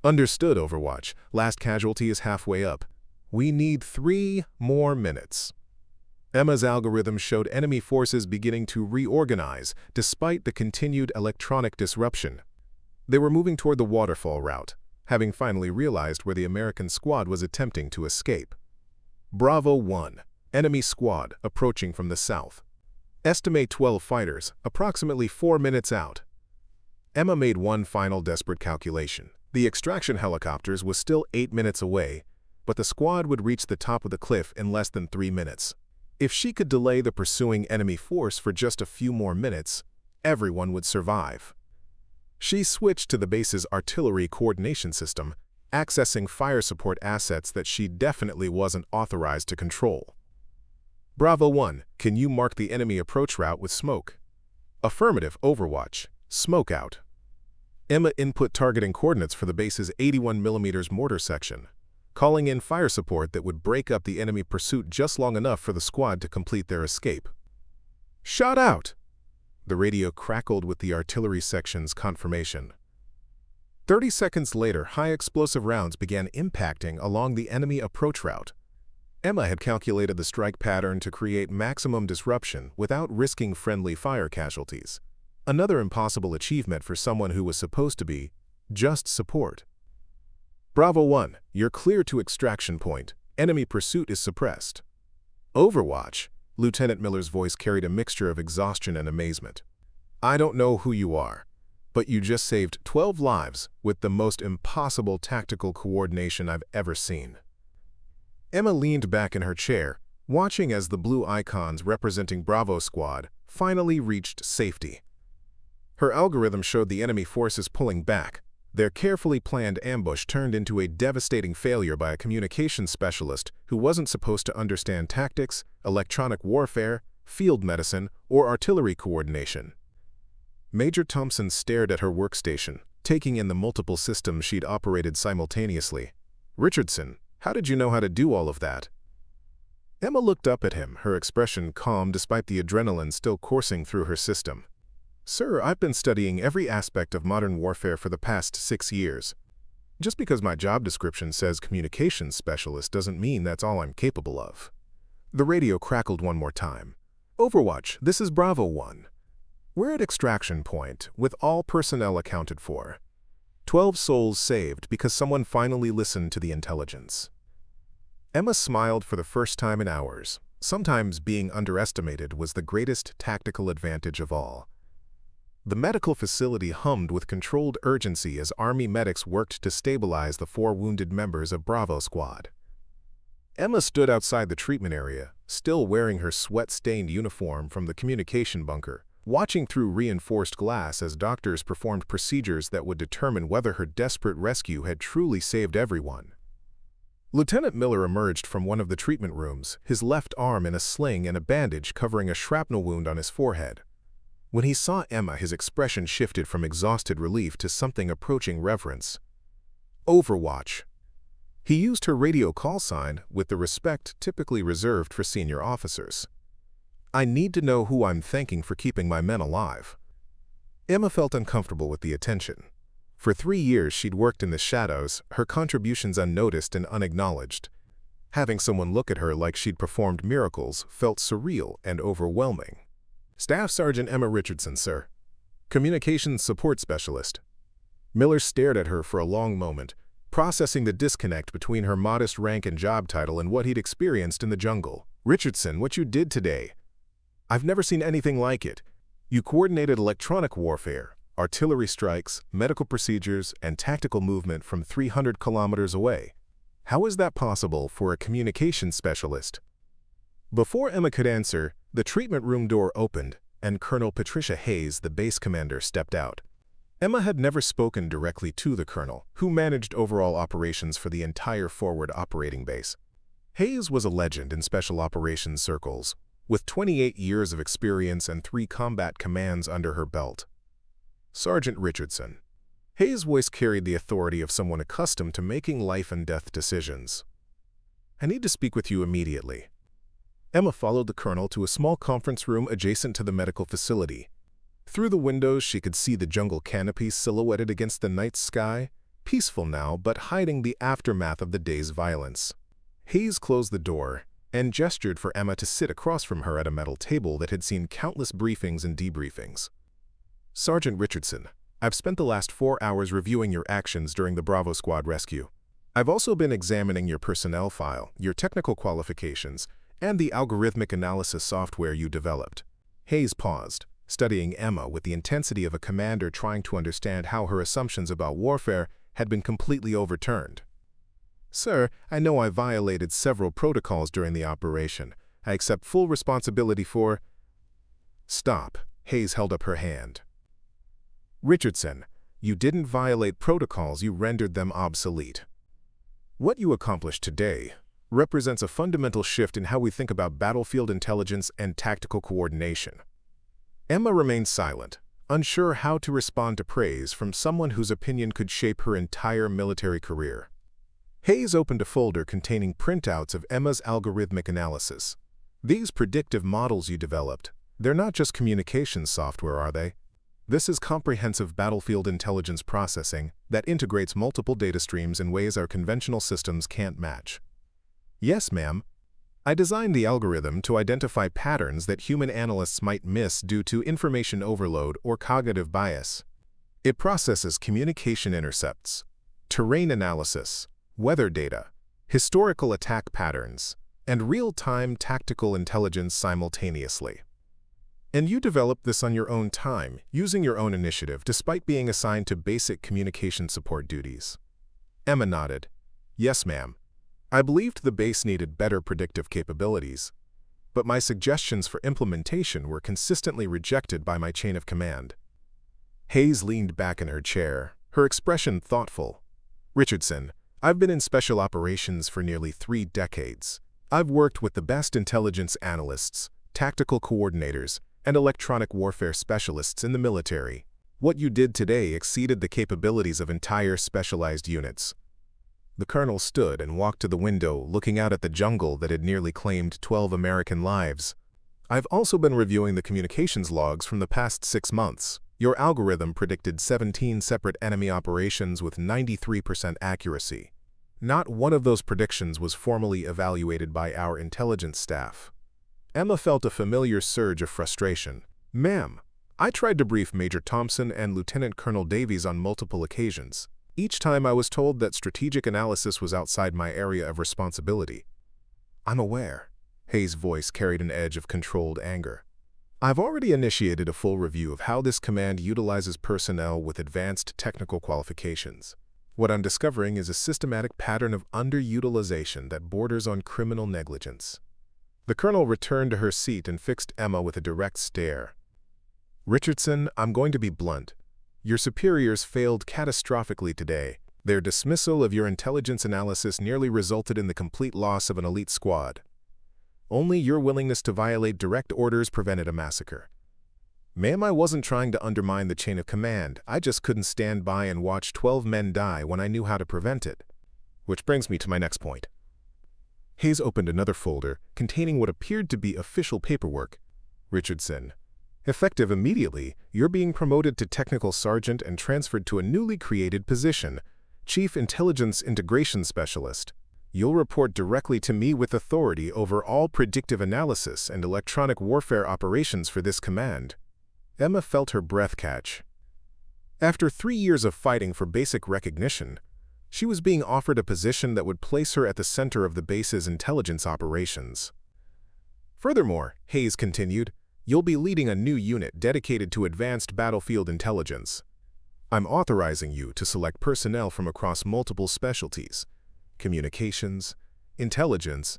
Understood, Overwatch. Last casualty is halfway up. We need 3 more minutes. Emma's algorithm showed enemy forces beginning to reorganize despite the continued electronic disruption. They were moving toward the waterfall route, having finally realized where the American squad was attempting to escape. Bravo 1, enemy squad approaching from the south. Estimate 12 fighters, approximately 4 minutes out. Emma made one final desperate calculation. The extraction helicopters was still 8 minutes away, but the squad would reach the top of the cliff in less than 3 minutes. If she could delay the pursuing enemy force for just a few more minutes, everyone would survive. She switched to the base's artillery coordination system, accessing fire support assets that she definitely wasn't authorized to control. Bravo 1, can you mark the enemy approach route with smoke? Affirmative, Overwatch. Smoke out. Emma input targeting coordinates for the base's 81mm mortar section, calling in fire support that would break up the enemy pursuit just long enough for the squad to complete their escape. Shot out! The radio crackled with the artillery section's confirmation. 30 seconds later, high explosive rounds began impacting along the enemy approach route. Emma had calculated the strike pattern to create maximum disruption without risking friendly fire casualties. Another impossible achievement for someone who was supposed to be just support. Bravo 1, you're clear to extraction point. Enemy pursuit is suppressed. Overwatch, Lieutenant Miller's voice carried a mixture of exhaustion and amazement. I don't know who you are, but you just saved 12 lives with the most impossible tactical coordination I've ever seen. Emma leaned back in her chair, watching as the blue icons representing Bravo Squad finally reached safety. Her algorithm showed the enemy forces pulling back. Their carefully planned ambush turned into a devastating failure by a communications specialist who wasn't supposed to understand tactics, electronic warfare, field medicine, or artillery coordination. Major Thompson stared at her workstation, taking in the multiple systems she'd operated simultaneously. Richardson, how did you know how to do all of that? Emma looked up at him, her expression calm despite the adrenaline still coursing through her system. Sir, I've been studying every aspect of modern warfare for the past 6 years. Just because my job description says communications specialist doesn't mean that's all I'm capable of. The radio crackled one more time. Overwatch, this is Bravo 1. We're at extraction point, with all personnel accounted for. 12 souls saved because someone finally listened to the intelligence. Emma smiled for the first time in hours. Sometimes being underestimated was the greatest tactical advantage of all. The medical facility hummed with controlled urgency as Army medics worked to stabilize the 4 wounded members of Bravo Squad. Emma stood outside the treatment area, still wearing her sweat-stained uniform from the communication bunker, watching through reinforced glass as doctors performed procedures that would determine whether her desperate rescue had truly saved everyone. Lieutenant Miller emerged from one of the treatment rooms, his left arm in a sling and a bandage covering a shrapnel wound on his forehead. When he saw Emma, his expression shifted from exhausted relief to something approaching reverence. Overwatch. He used her radio call sign with the respect typically reserved for senior officers. I need to know who I'm thanking for keeping my men alive. Emma felt uncomfortable with the attention. For 3 years she'd worked in the shadows, her contributions unnoticed and unacknowledged. Having someone look at her like she'd performed miracles felt surreal and overwhelming. Staff Sergeant Emma Richardson, sir. Communications Support Specialist. Miller stared at her for a long moment, processing the disconnect between her modest rank and job title and what he'd experienced in the jungle. Richardson, what you did today, I've never seen anything like it. You coordinated electronic warfare, artillery strikes, medical procedures, and tactical movement from 300 kilometers away. How is that possible for a communications specialist? Before Emma could answer, the treatment room door opened, and Colonel Patricia Hayes, the base commander, stepped out. Emma had never spoken directly to the colonel, who managed overall operations for the entire forward operating base. Hayes was a legend in special operations circles, with 28 years of experience and 3 combat commands under her belt. Sergeant Richardson. Hayes' voice carried the authority of someone accustomed to making life and death decisions. I need to speak with you immediately. Emma followed the colonel to a small conference room adjacent to the medical facility. Through the windows she could see the jungle canopy silhouetted against the night sky, peaceful now but hiding the aftermath of the day's violence. Hayes closed the door and gestured for Emma to sit across from her at a metal table that had seen countless briefings and debriefings. Sergeant Richardson, I've spent the last 4 hours reviewing your actions during the Bravo Squad rescue. I've also been examining your personnel file, your technical qualifications, and the algorithmic analysis software you developed. Hayes paused, studying Emma with the intensity of a commander trying to understand how her assumptions about warfare had been completely overturned. Sir, I know I violated several protocols during the operation. I accept full responsibility for... Stop. Hayes held up her hand. Richardson, you didn't violate protocols, you rendered them obsolete. What you accomplished today represents a fundamental shift in how we think about battlefield intelligence and tactical coordination. Emma remained silent, unsure how to respond to praise from someone whose opinion could shape her entire military career. Hayes opened a folder containing printouts of Emma's algorithmic analysis. These predictive models you developed, they're not just communications software, are they? This is comprehensive battlefield intelligence processing that integrates multiple data streams in ways our conventional systems can't match. Yes, ma'am. I designed the algorithm to identify patterns that human analysts might miss due to information overload or cognitive bias. It processes communication intercepts, terrain analysis, weather data, historical attack patterns, and real-time tactical intelligence simultaneously. And you developed this on your own time, using your own initiative, despite being assigned to basic communication support duties. Emma nodded. Yes, ma'am. I believed the base needed better predictive capabilities, but my suggestions for implementation were consistently rejected by my chain of command. Hayes leaned back in her chair, her expression thoughtful. Richardson, I've been in special operations for nearly 3 decades. I've worked with the best intelligence analysts, tactical coordinators, and electronic warfare specialists in the military. What you did today exceeded the capabilities of entire specialized units. The colonel stood and walked to the window, looking out at the jungle that had nearly claimed 12 American lives. I've also been reviewing the communications logs from the past 6 months. Your algorithm predicted 17 separate enemy operations with 93% accuracy. Not one of those predictions was formally evaluated by our intelligence staff. Emma felt a familiar surge of frustration. Ma'am, I tried to brief Major Thompson and Lieutenant Colonel Davies on multiple occasions. Each time I was told that strategic analysis was outside my area of responsibility. I'm aware. Hayes' voice carried an edge of controlled anger. I've already initiated a full review of how this command utilizes personnel with advanced technical qualifications. What I'm discovering is a systematic pattern of underutilization that borders on criminal negligence. The colonel returned to her seat and fixed Emma with a direct stare. Richardson, I'm going to be blunt. Your superiors failed catastrophically today. Their dismissal of your intelligence analysis nearly resulted in the complete loss of an elite squad. Only your willingness to violate direct orders prevented a massacre. Ma'am, I wasn't trying to undermine the chain of command. I just couldn't stand by and watch 12 men die when I knew how to prevent it. Which brings me to my next point. Hayes opened another folder containing what appeared to be official paperwork. Richardson, effective immediately, you're being promoted to Technical Sergeant and transferred to a newly created position, Chief Intelligence Integration Specialist. You'll report directly to me with authority over all predictive analysis and electronic warfare operations for this command. Emma felt her breath catch. After 3 years of fighting for basic recognition, she was being offered a position that would place her at the center of the base's intelligence operations. Furthermore, Hayes continued, you'll be leading a new unit dedicated to advanced battlefield intelligence. I'm authorizing you to select personnel from across multiple specialties: communications, intelligence,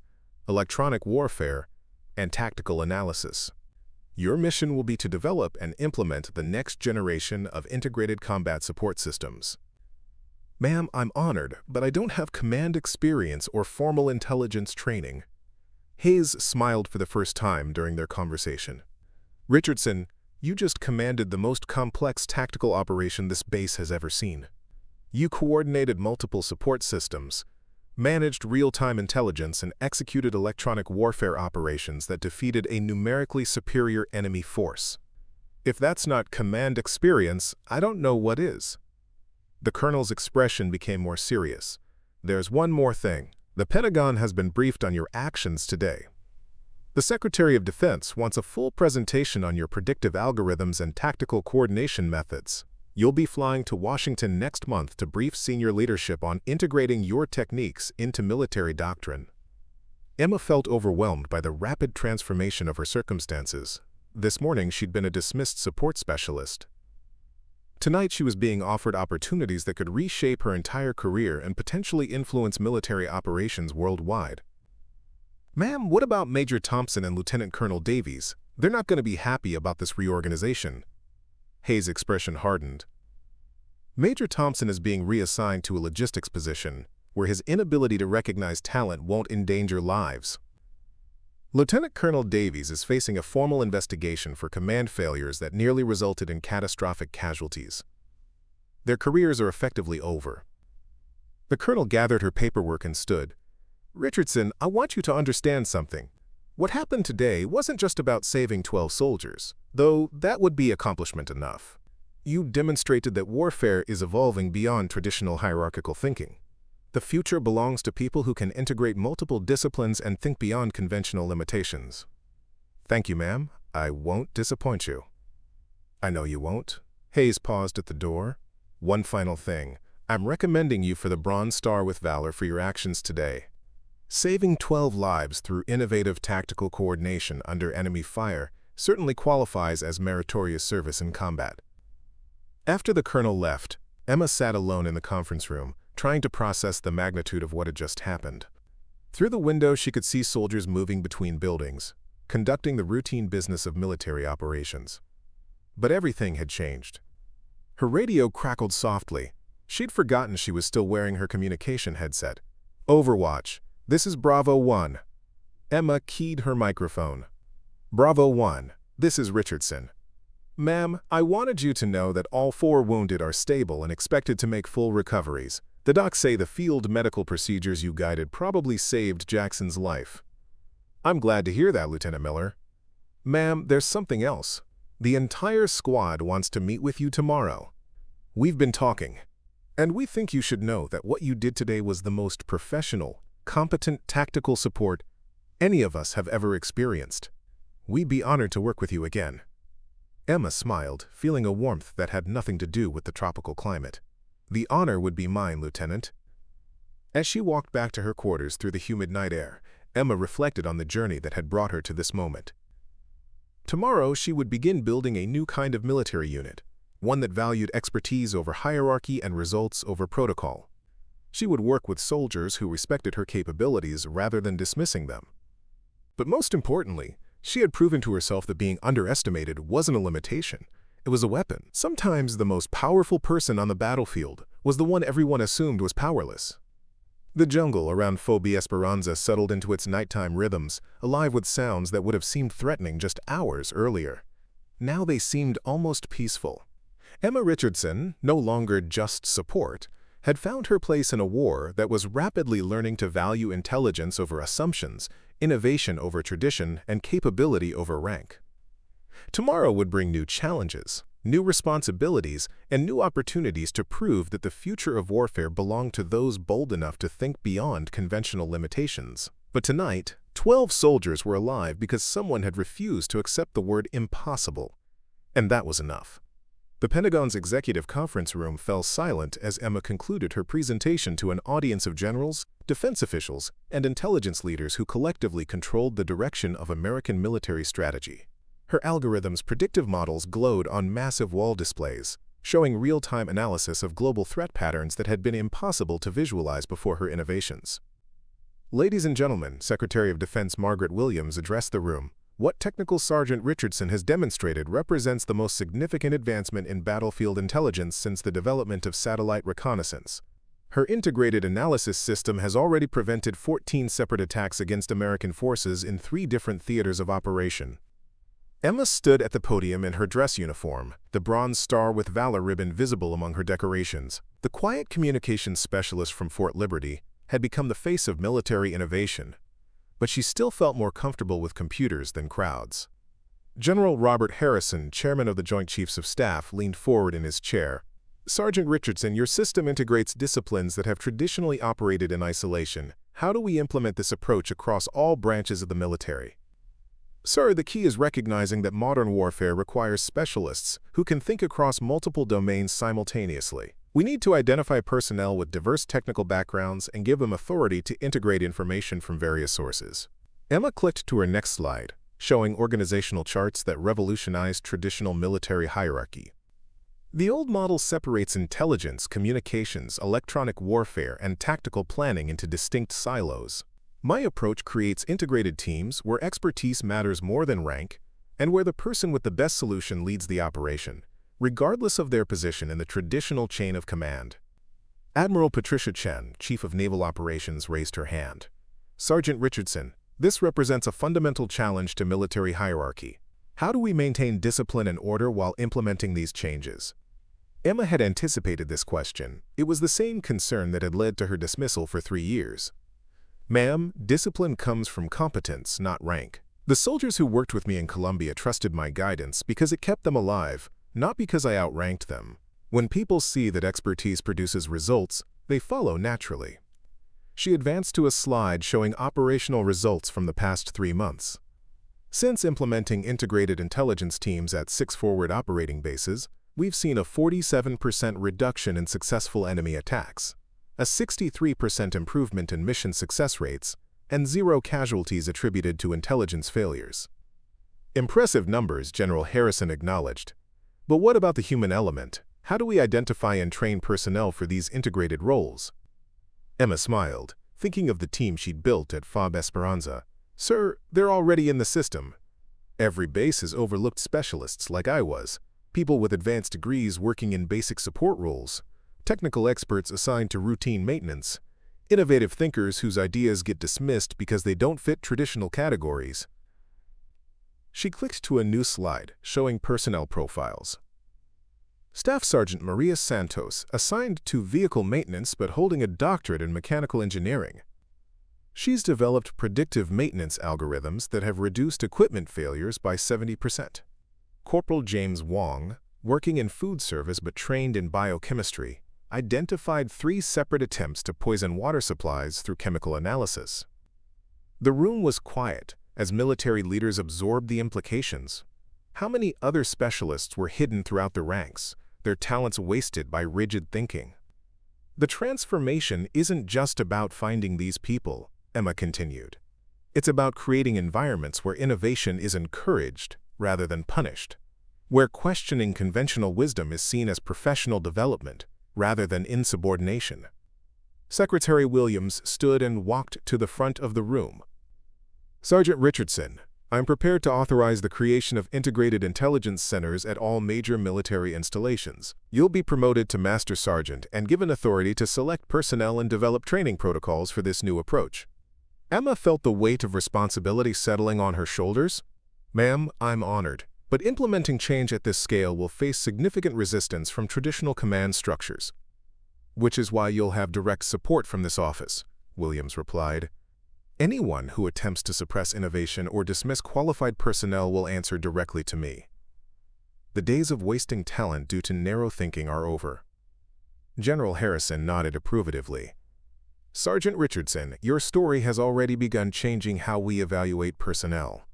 electronic warfare, and tactical analysis. Your mission will be to develop and implement the next generation of integrated combat support systems. Ma'am, I'm honored, but I don't have command experience or formal intelligence training. Hayes smiled for the first time during their conversation. Richardson, you just commanded the most complex tactical operation this base has ever seen. You coordinated multiple support systems, managed real-time intelligence, and executed electronic warfare operations that defeated a numerically superior enemy force. If that's not command experience, I don't know what is. The colonel's expression became more serious. There's one more thing. The Pentagon has been briefed on your actions today. The Secretary of Defense wants a full presentation on your predictive algorithms and tactical coordination methods. You'll be flying to Washington next month to brief senior leadership on integrating your techniques into military doctrine. Emma felt overwhelmed by the rapid transformation of her circumstances. This morning she'd been a dismissed support specialist. Tonight she was being offered opportunities that could reshape her entire career and potentially influence military operations worldwide. Ma'am, what about Major Thompson and Lieutenant Colonel Davies? They're not going to be happy about this reorganization. Hayes' expression hardened. Major Thompson is being reassigned to a logistics position, where his inability to recognize talent won't endanger lives. Lieutenant Colonel Davies is facing a formal investigation for command failures that nearly resulted in catastrophic casualties. Their careers are effectively over. The colonel gathered her paperwork and stood. Richardson, I want you to understand something. What happened today wasn't just about saving 12 soldiers, though that would be accomplishment enough. You demonstrated that warfare is evolving beyond traditional hierarchical thinking. The future belongs to people who can integrate multiple disciplines and think beyond conventional limitations. Thank you, ma'am. I won't disappoint you. I know you won't. Hayes paused at the door. One final thing. I'm recommending you for the Bronze Star with Valor for your actions today. Saving 12 lives through innovative tactical coordination under enemy fire certainly qualifies as meritorious service in combat. After the colonel left, Emma sat alone in the conference room, trying to process the magnitude of what had just happened. Through the window, she could see soldiers moving between buildings, conducting the routine business of military operations. But everything had changed. Her radio crackled softly. She'd forgotten she was still wearing her communication headset. "Overwatch, this is Bravo 1. Emma keyed her microphone. "Bravo 1, this is Richardson. Ma'am, I wanted you to know that all 4 wounded are stable and expected to make full recoveries. The docs say the field medical procedures you guided probably saved Jackson's life." "I'm glad to hear that, Lieutenant Miller." "Ma'am, there's something else. The entire squad wants to meet with you tomorrow. We've been talking, and we think you should know that what you did today was the most professional, competent tactical support any of us have ever experienced. We'd be honored to work with you again." Emma smiled, feeling a warmth that had nothing to do with the tropical climate. "The honor would be mine, Lieutenant." As she walked back to her quarters through the humid night air, Emma reflected on the journey that had brought her to this moment. Tomorrow, she would begin building a new kind of military unit, one that valued expertise over hierarchy and results over protocol. She would work with soldiers who respected her capabilities rather than dismissing them. But most importantly, she had proven to herself that being underestimated wasn't a limitation. It was a weapon. Sometimes the most powerful person on the battlefield was the one everyone assumed was powerless. The jungle around Phobie Esperanza settled into its nighttime rhythms, alive with sounds that would have seemed threatening just hours earlier. Now they seemed almost peaceful. Emma Richardson, no longer just support, had found her place in a war that was rapidly learning to value intelligence over assumptions, innovation over tradition, and capability over rank. Tomorrow would bring new challenges, new responsibilities, and new opportunities to prove that the future of warfare belonged to those bold enough to think beyond conventional limitations. But tonight, 12 soldiers were alive because someone had refused to accept the word impossible. And that was enough. The Pentagon's executive conference room fell silent as Emma concluded her presentation to an audience of generals, defense officials, and intelligence leaders who collectively controlled the direction of American military strategy. Her algorithm's predictive models glowed on massive wall displays, showing real-time analysis of global threat patterns that had been impossible to visualize before her innovations. "Ladies and gentlemen," Secretary of Defense Margaret Williams addressed the room, "what Technical Sergeant Richardson has demonstrated represents the most significant advancement in battlefield intelligence since the development of satellite reconnaissance. Her integrated analysis system has already prevented 14 separate attacks against American forces in 3 different theaters of operation." Emma stood at the podium in her dress uniform, the Bronze Star with Valor ribbon visible among her decorations. The quiet communications specialist from Fort Liberty had become the face of military innovation, but she still felt more comfortable with computers than crowds. General Robert Harrison, chairman of the Joint Chiefs of Staff, leaned forward in his chair. "Sergeant Richardson, your system integrates disciplines that have traditionally operated in isolation. How do we implement this approach across all branches of the military?" "Sir, the key is recognizing that modern warfare requires specialists who can think across multiple domains simultaneously. We need to identify personnel with diverse technical backgrounds and give them authority to integrate information from various sources." Emma clicked to her next slide, showing organizational charts that revolutionized traditional military hierarchy. The old model separates intelligence, communications, electronic warfare, and tactical planning into distinct silos. My approach creates integrated teams where expertise matters more than rank, and where the person with the best solution leads the operation, regardless of their position in the traditional chain of command. Admiral Patricia Chen, Chief of Naval Operations, raised her hand. "Sergeant Richardson, this represents a fundamental challenge to military hierarchy. How do we maintain discipline and order while implementing these changes?" Emma had anticipated this question. It was the same concern that had led to her dismissal for 3 years. "Ma'am, discipline comes from competence, not rank. The soldiers who worked with me in Colombia trusted my guidance because it kept them alive, not because I outranked them. When people see that expertise produces results, they follow naturally." She advanced to a slide showing operational results from the past 3 months. Since implementing integrated intelligence teams at 6 forward operating bases, we've seen a 47% reduction in successful enemy attacks, a 63% improvement in mission success rates, and 0 casualties attributed to intelligence failures. Impressive numbers, General Harrison acknowledged. But what about the human element? How do we identify and train personnel for these integrated roles? Emma smiled, thinking of the team she'd built at FOB Esperanza. Sir, they're already in the system. Every base has overlooked specialists like I was, people with advanced degrees working in basic support roles, technical experts assigned to routine maintenance, innovative thinkers whose ideas get dismissed because they don't fit traditional categories. She clicked to a new slide showing personnel profiles. Staff Sergeant Maria Santos, assigned to vehicle maintenance but holding a doctorate in mechanical engineering. She's developed predictive maintenance algorithms that have reduced equipment failures by 70%. Corporal James Wong, working in food service but trained in biochemistry, identified 3 separate attempts to poison water supplies through chemical analysis. The room was quiet as military leaders absorbed the implications. How many other specialists were hidden throughout the ranks, their talents wasted by rigid thinking? The transformation isn't just about finding these people, Emma continued. It's about creating environments where innovation is encouraged rather than punished, where questioning conventional wisdom is seen as professional development rather than insubordination. Secretary Williams stood and walked to the front of the room. Sergeant Richardson, I'm prepared to authorize the creation of integrated intelligence centers at all major military installations. You'll be promoted to Master Sergeant and given authority to select personnel and develop training protocols for this new approach. Emma felt the weight of responsibility settling on her shoulders. Ma'am, I'm honored, but implementing change at this scale will face significant resistance from traditional command structures. Which is why you'll have direct support from this office, Williams replied. Anyone who attempts to suppress innovation or dismiss qualified personnel will answer directly to me. The days of wasting talent due to narrow thinking are over. General Harrison nodded approvatively. Sergeant Richardson, your story has already begun changing how we evaluate personnel.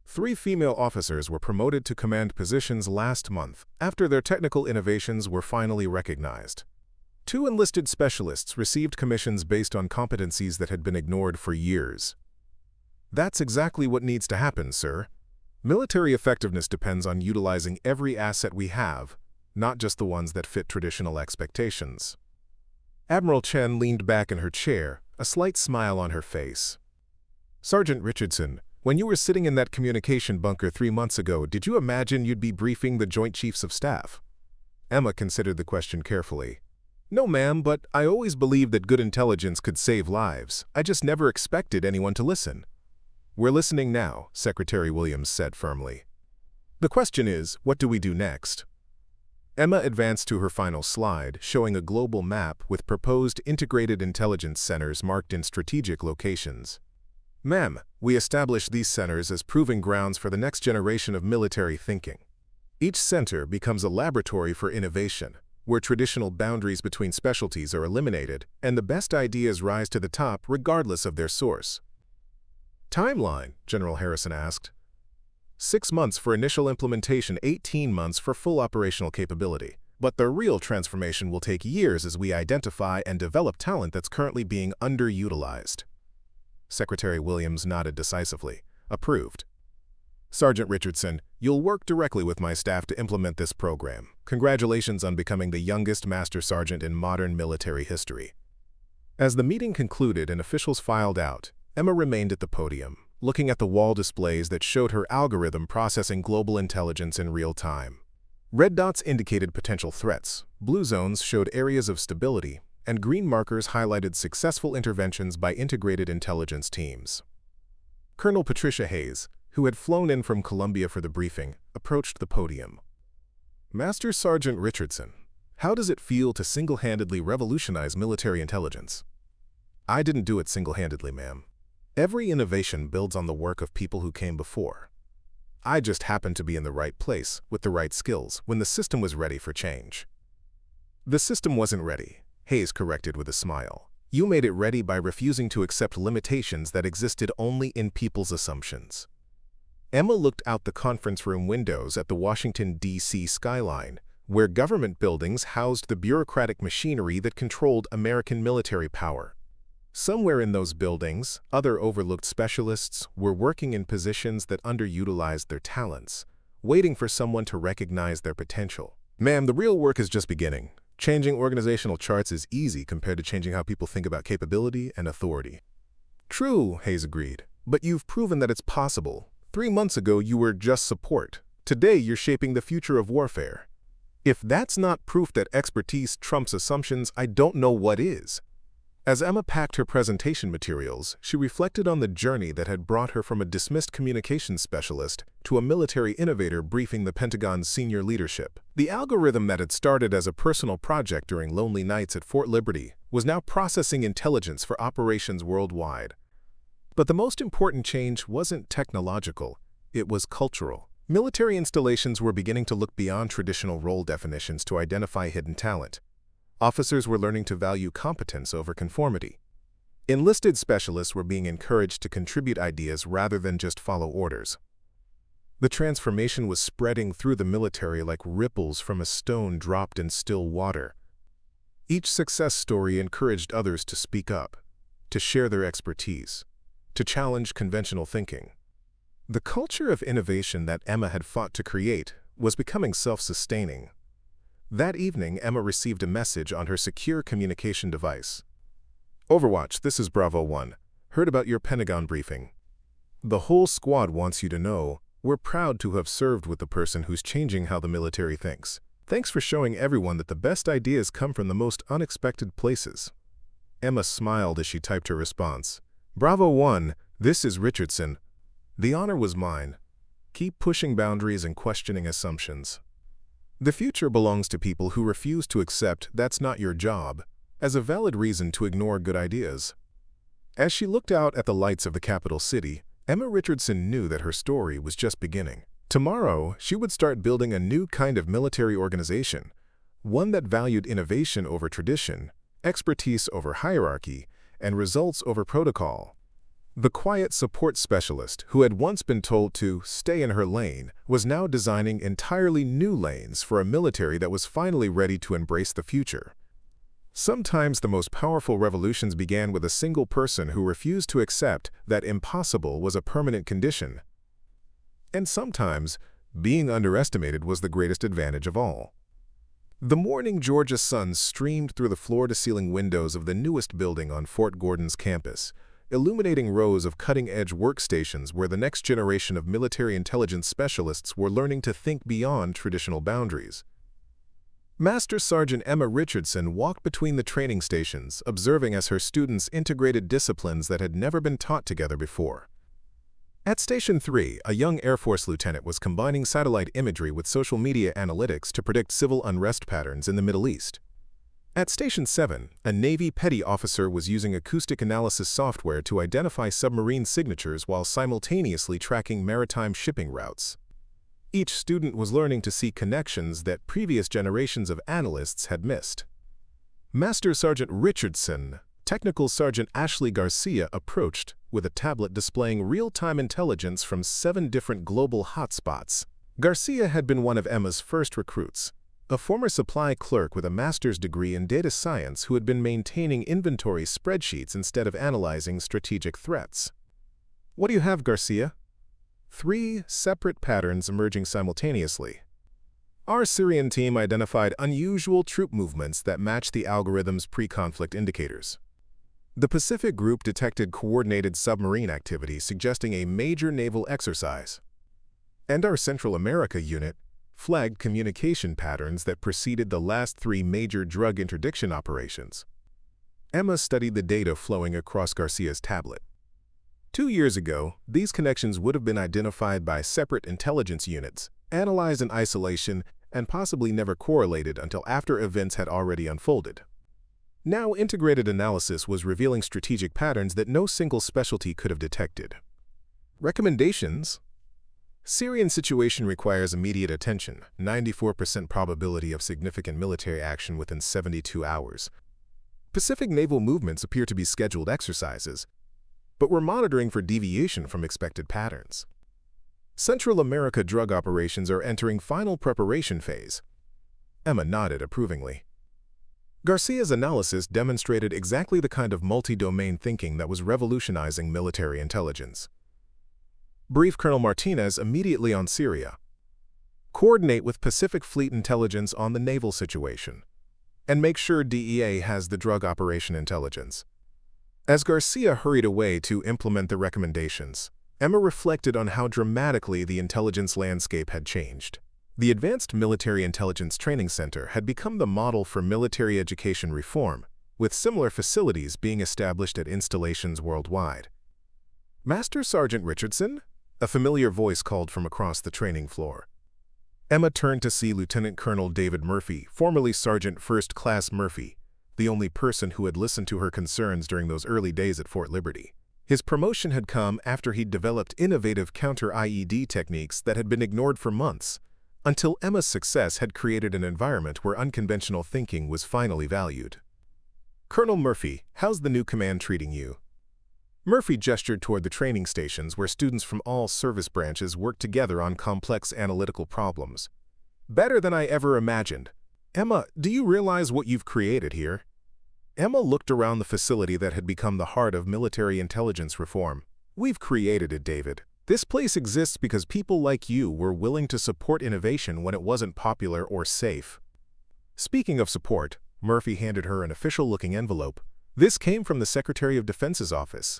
3 female officers were promoted to command positions last month after their technical innovations were finally recognized. 2 enlisted specialists received commissions based on competencies that had been ignored for years. That's exactly what needs to happen, sir. Military effectiveness depends on utilizing every asset we have, not just the ones that fit traditional expectations. Admiral Chen leaned back in her chair, a slight smile on her face. Sergeant Richardson, when you were sitting in that communication bunker 3 months ago, did you imagine you'd be briefing the Joint Chiefs of Staff? Emma considered the question carefully. No, ma'am, but I always believed that good intelligence could save lives. I just never expected anyone to listen. We're listening now, Secretary Williams said firmly. The question is, what do we do next? Emma advanced to her final slide, showing a global map with proposed integrated intelligence centers marked in strategic locations. Ma'am, we establish these centers as proving grounds for the next generation of military thinking. Each center becomes a laboratory for innovation, where traditional boundaries between specialties are eliminated and the best ideas rise to the top regardless of their source. Timeline, General Harrison asked. 6 months for initial implementation, 18 months for full operational capability. But the real transformation will take years as we identify and develop talent that's currently being underutilized. Secretary Williams nodded decisively. Approved. Sergeant Richardson, you'll work directly with my staff to implement this program. Congratulations on becoming the youngest Master Sergeant in modern military history. As the meeting concluded and officials filed out, Emma remained at the podium, looking at the wall displays that showed her algorithm processing global intelligence in real time. Red dots indicated potential threats, blue zones showed areas of stability, and green markers highlighted successful interventions by integrated intelligence teams. Colonel Patricia Hayes, who had flown in from Colombia for the briefing, approached the podium. Master Sergeant Richardson, how does it feel to single-handedly revolutionize military intelligence? I didn't do it single-handedly, ma'am. Every innovation builds on the work of people who came before. I just happened to be in the right place, with the right skills, when the system was ready for change. The system wasn't ready, Hayes corrected with a smile. You made it ready by refusing to accept limitations that existed only in people's assumptions. Emma looked out the conference room windows at the Washington, D.C. skyline, where government buildings housed the bureaucratic machinery that controlled American military power. Somewhere in those buildings, other overlooked specialists were working in positions that underutilized their talents, waiting for someone to recognize their potential. Ma'am, the real work is just beginning. Changing organizational charts is easy compared to changing how people think about capability and authority. True, Hayes agreed, but you've proven that it's possible. 3 months ago, you were just support. Today, you're shaping the future of warfare. If that's not proof that expertise trumps assumptions, I don't know what is. As Emma packed her presentation materials, she reflected on the journey that had brought her from a dismissed communications specialist to a military innovator briefing the Pentagon's senior leadership. The algorithm that had started as a personal project during lonely nights at Fort Liberty was now processing intelligence for operations worldwide. But the most important change wasn't technological, it was cultural. Military installations were beginning to look beyond traditional role definitions to identify hidden talent. Officers were learning to value competence over conformity. Enlisted specialists were being encouraged to contribute ideas rather than just follow orders. The transformation was spreading through the military like ripples from a stone dropped in still water. Each success story encouraged others to speak up, to share their expertise, to challenge conventional thinking. The culture of innovation that Emma had fought to create was becoming self-sustaining. That evening, Emma received a message on her secure communication device. Overwatch, this is Bravo 1. Heard about your Pentagon briefing. The whole squad wants you to know, we're proud to have served with the person who's changing how the military thinks. Thanks for showing everyone that the best ideas come from the most unexpected places. Emma smiled as she typed her response. Bravo 1, this is Richardson. The honor was mine. Keep pushing boundaries and questioning assumptions. The future belongs to people who refuse to accept that's not your job as a valid reason to ignore good ideas. As she looked out at the lights of the capital city, Emma Richardson knew that her story was just beginning. Tomorrow, she would start building a new kind of military organization, one that valued innovation over tradition, expertise over hierarchy, and results over protocol. The quiet support specialist, who had once been told to stay in her lane, was now designing entirely new lanes for a military that was finally ready to embrace the future. Sometimes the most powerful revolutions began with a single person who refused to accept that impossible was a permanent condition. And sometimes, being underestimated was the greatest advantage of all. The morning Georgia sun streamed through the floor-to-ceiling windows of the newest building on Fort Gordon's campus, illuminating rows of cutting-edge workstations where the next generation of military intelligence specialists were learning to think beyond traditional boundaries. Master Sergeant Emma Richardson walked between the training stations, observing as her students integrated disciplines that had never been taught together before. At Station 3, a young Air Force lieutenant was combining satellite imagery with social media analytics to predict civil unrest patterns in the Middle East. At Station 7, a Navy petty officer was using acoustic analysis software to identify submarine signatures while simultaneously tracking maritime shipping routes. Each student was learning to see connections that previous generations of analysts had missed. Master Sergeant Richardson, Technical Sergeant Ashley Garcia approached with a tablet displaying real-time intelligence from 7 different global hotspots. Garcia had been one of Emma's first recruits, a former supply clerk with a master's degree in data science who had been maintaining inventory spreadsheets instead of analyzing strategic threats. What do you have, Garcia? 3 separate patterns emerging simultaneously. Our Syrian team identified unusual troop movements that matched the algorithm's pre-conflict indicators. The Pacific Group detected coordinated submarine activity suggesting a major naval exercise. And our Central America unit flagged communication patterns that preceded the last 3 major drug interdiction operations. Emma studied the data flowing across Garcia's tablet. 2 years ago, these connections would have been identified by separate intelligence units, analyzed in isolation, and possibly never correlated until after events had already unfolded. Now, integrated analysis was revealing strategic patterns that no single specialty could have detected. Recommendations: Syrian situation requires immediate attention, 94% probability of significant military action within 72 hours. Pacific naval movements appear to be scheduled exercises, but we're monitoring for deviation from expected patterns. Central America drug operations are entering final preparation phase. Emma nodded approvingly. Garcia's analysis demonstrated exactly the kind of multi-domain thinking that was revolutionizing military intelligence. Brief Colonel Martinez immediately on Syria. Coordinate with Pacific Fleet Intelligence on the naval situation. And make sure DEA has the drug operation intelligence. As Garcia hurried away to implement the recommendations, Emma reflected on how dramatically the intelligence landscape had changed. The Advanced Military Intelligence Training Center had become the model for military education reform, with similar facilities being established at installations worldwide. Master Sergeant Richardson? A familiar voice called from across the training floor. Emma turned to see Lieutenant Colonel David Murphy, formerly Sergeant First Class Murphy, the only person who had listened to her concerns during those early days at Fort Liberty. His promotion had come after he'd developed innovative counter-IED techniques that had been ignored for months, until Emma's success had created an environment where unconventional thinking was finally valued. Colonel Murphy, how's the new command treating you? Murphy gestured toward the training stations where students from all service branches worked together on complex analytical problems. Better than I ever imagined. Emma, do you realize what you've created here? Emma looked around the facility that had become the heart of military intelligence reform. We've created it, David. This place exists because people like you were willing to support innovation when it wasn't popular or safe. Speaking of support, Murphy handed her an official-looking envelope. This came from the Secretary of Defense's office.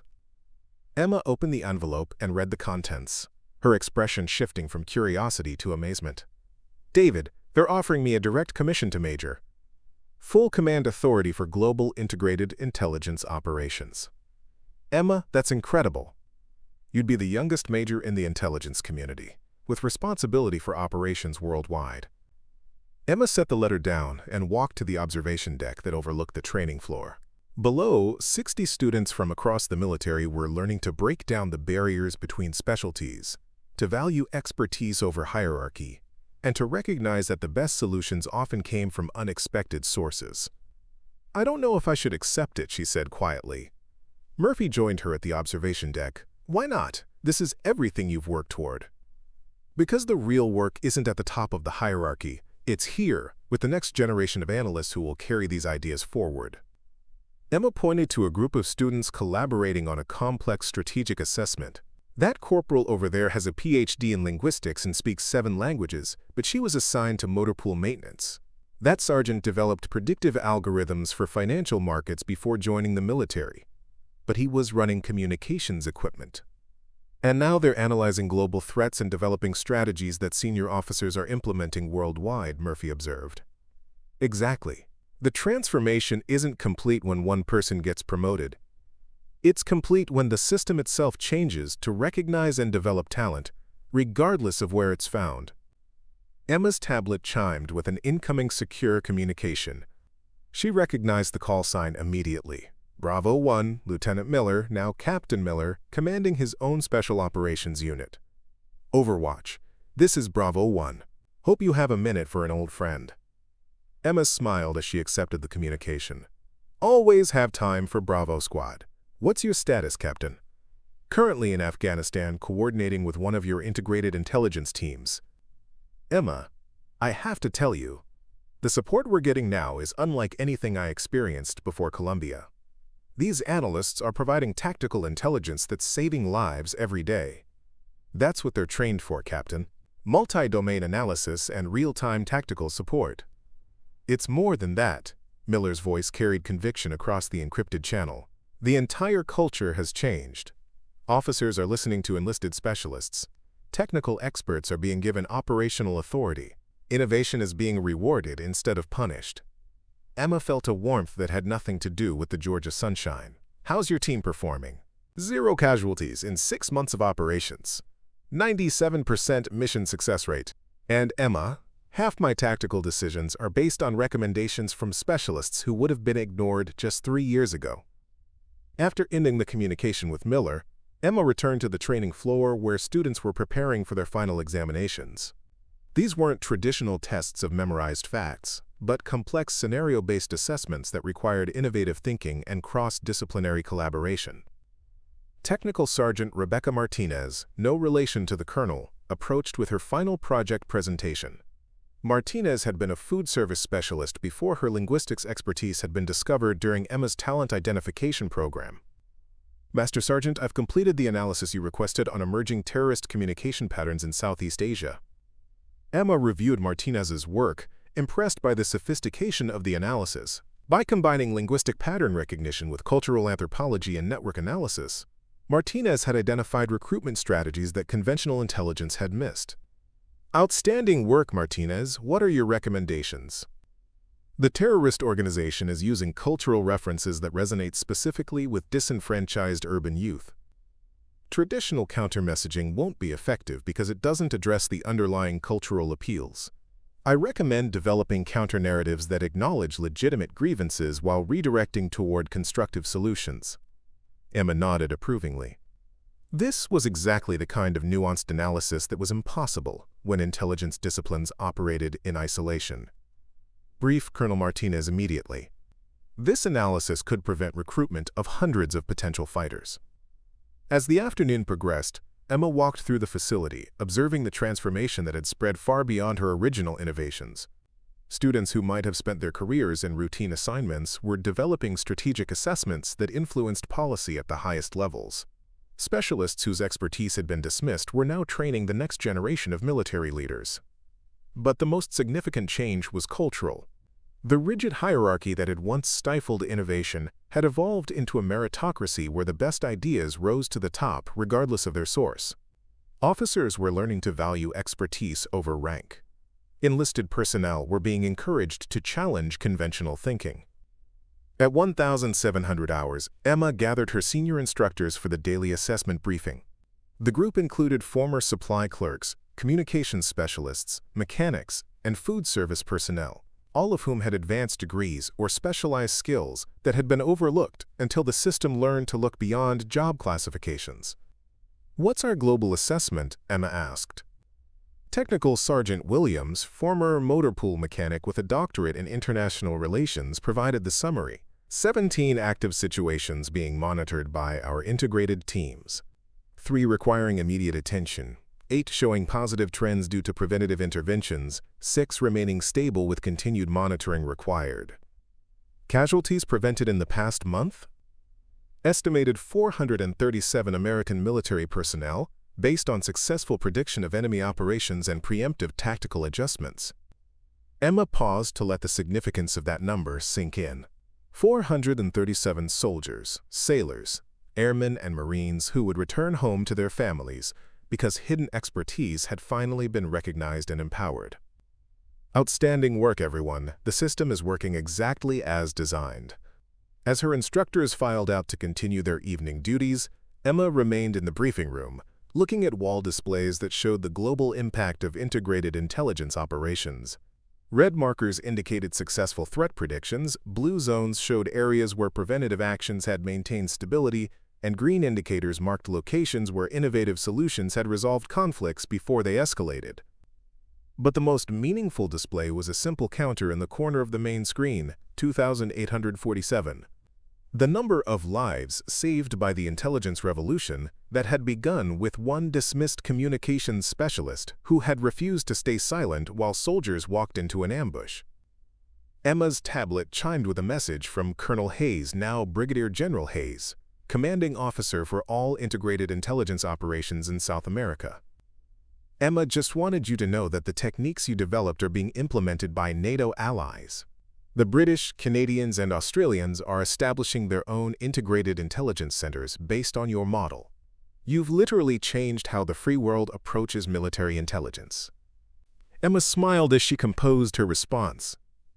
Emma opened the envelope and read the contents, her expression shifting from curiosity to amazement. David, they're offering me a direct commission to Major. Full command authority for global integrated intelligence operations. Emma, that's incredible. You'd be the youngest major in the intelligence community, with responsibility for operations worldwide. Emma set the letter down and walked to the observation deck that overlooked the training floor. Below, 60 students from across the military were learning to break down the barriers between specialties, to value expertise over hierarchy, and to recognize that the best solutions often came from unexpected sources. I don't know if I should accept it, she said quietly. Murphy joined her at the observation deck. Why not? This is everything you've worked toward. Because the real work isn't at the top of the hierarchy, it's here, with the next generation of analysts who will carry these ideas forward. Emma pointed to a group of students collaborating on a complex strategic assessment. That corporal over there has a PhD in linguistics and speaks 7 languages, but she was assigned to motor pool maintenance. That sergeant developed predictive algorithms for financial markets before joining the military, but he was running communications equipment. And now they're analyzing global threats and developing strategies that senior officers are implementing worldwide, Murphy observed. Exactly. The transformation isn't complete when one person gets promoted. It's complete when the system itself changes to recognize and develop talent, regardless of where it's found. Emma's tablet chimed with an incoming secure communication. She recognized the call sign immediately. Bravo 1, Lieutenant Miller, now Captain Miller, commanding his own Special Operations Unit. Overwatch. This is Bravo 1. Hope you have a minute for an old friend. Emma smiled as she accepted the communication. Always have time for Bravo Squad. What's your status, Captain? Currently in Afghanistan, coordinating with one of your integrated intelligence teams. Emma, I have to tell you, the support we're getting now is unlike anything I experienced before Columbia. These analysts are providing tactical intelligence that's saving lives every day. That's what they're trained for, Captain. Multi-domain analysis and real-time tactical support. It's more than that. Miller's voice carried conviction across the encrypted channel. The entire culture has changed. Officers are listening to enlisted specialists. Technical experts are being given operational authority. Innovation is being rewarded instead of punished. Emma felt a warmth that had nothing to do with the Georgia sunshine. How's your team performing? 0 casualties in 6 months of operations. 97% mission success rate. And Emma, half my tactical decisions are based on recommendations from specialists who would have been ignored just 3 years ago. After ending the communication with Miller, Emma returned to the training floor where students were preparing for their final examinations. These weren't traditional tests of memorized facts, but complex scenario-based assessments that required innovative thinking and cross-disciplinary collaboration. Technical Sergeant Rebecca Martinez, no relation to the colonel, approached with her final project presentation. Martinez had been a food service specialist before her linguistics expertise had been discovered during Emma's talent identification program. Master Sergeant, I've completed the analysis you requested on emerging terrorist communication patterns in Southeast Asia. Emma reviewed Martinez's work, impressed by the sophistication of the analysis. By combining linguistic pattern recognition with cultural anthropology and network analysis, Martinez had identified recruitment strategies that conventional intelligence had missed. Outstanding work, Martinez. What are your recommendations? The terrorist organization is using cultural references that resonate specifically with disenfranchised urban youth. Traditional counter-messaging won't be effective because it doesn't address the underlying cultural appeals. I recommend developing counter-narratives that acknowledge legitimate grievances while redirecting toward constructive solutions. Emma nodded approvingly. This was exactly the kind of nuanced analysis that was impossible when intelligence disciplines operated in isolation. Brief Colonel Martinez immediately. This analysis could prevent recruitment of hundreds of potential fighters. As the afternoon progressed, Emma walked through the facility, observing the transformation that had spread far beyond her original innovations. Students who might have spent their careers in routine assignments were developing strategic assessments that influenced policy at the highest levels. Specialists whose expertise had been dismissed were now training the next generation of military leaders. But the most significant change was cultural. The rigid hierarchy that had once stifled innovation had evolved into a meritocracy where the best ideas rose to the top regardless of their source. Officers were learning to value expertise over rank. Enlisted personnel were being encouraged to challenge conventional thinking. At 1,700 hours, Emma gathered her senior instructors for the daily assessment briefing. The group included former supply clerks, communications specialists, mechanics, and food service personnel, all of whom had advanced degrees or specialized skills that had been overlooked until the system learned to look beyond job classifications. "What's our global assessment?" Emma asked. Technical Sergeant Williams, former motor pool mechanic with a doctorate in international relations, provided the summary. 17 active situations being monitored by our integrated teams. 3 requiring immediate attention. 8 showing positive trends due to preventative interventions. 6 remaining stable with continued monitoring required. Casualties prevented in the past month? Estimated 437 American military personnel, based on successful prediction of enemy operations and preemptive tactical adjustments. Emma paused to let the significance of that number sink in. 437 soldiers, sailors, airmen, and Marines who would return home to their families because hidden expertise had finally been recognized and empowered. Outstanding work, everyone. The system is working exactly as designed. As her instructors filed out to continue their evening duties, Emma remained in the briefing room, looking at wall displays that showed the global impact of integrated intelligence operations. Red markers indicated successful threat predictions, blue zones showed areas where preventative actions had maintained stability, and green indicators marked locations where innovative solutions had resolved conflicts before they escalated. But the most meaningful display was a simple counter in the corner of the main screen, 2,847. The number of lives saved by the intelligence revolution that had begun with one dismissed communications specialist who had refused to stay silent while soldiers walked into an ambush. Emma's tablet chimed with a message from Colonel Hayes, now Brigadier General Hayes, commanding officer for all integrated intelligence operations in South America. "Emma just wanted you to know that the techniques you developed are being implemented by NATO allies. The British, Canadians, and Australians are establishing their own integrated intelligence centers based on your model. You've literally changed how the free world approaches military intelligence." Emma smiled as she composed her response.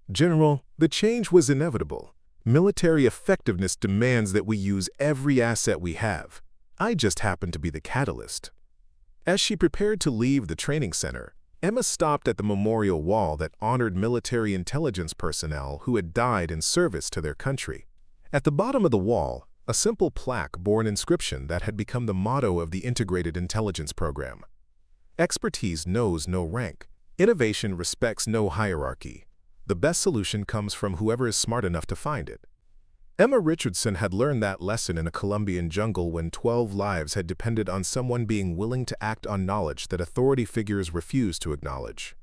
"General, the change was inevitable. Military effectiveness demands that we use every asset we have. I just happened to be the catalyst." As she prepared to leave the training center, Emma stopped at the memorial wall that honored military intelligence personnel who had died in service to their country. At the bottom of the wall, a simple plaque bore an inscription that had become the motto of the Integrated Intelligence Program. "Expertise knows no rank. Innovation respects no hierarchy. The best solution comes from whoever is smart enough to find it." Emma Richardson had learned that lesson in a Colombian jungle when 12 lives had depended on someone being willing to act on knowledge that authority figures refused to acknowledge.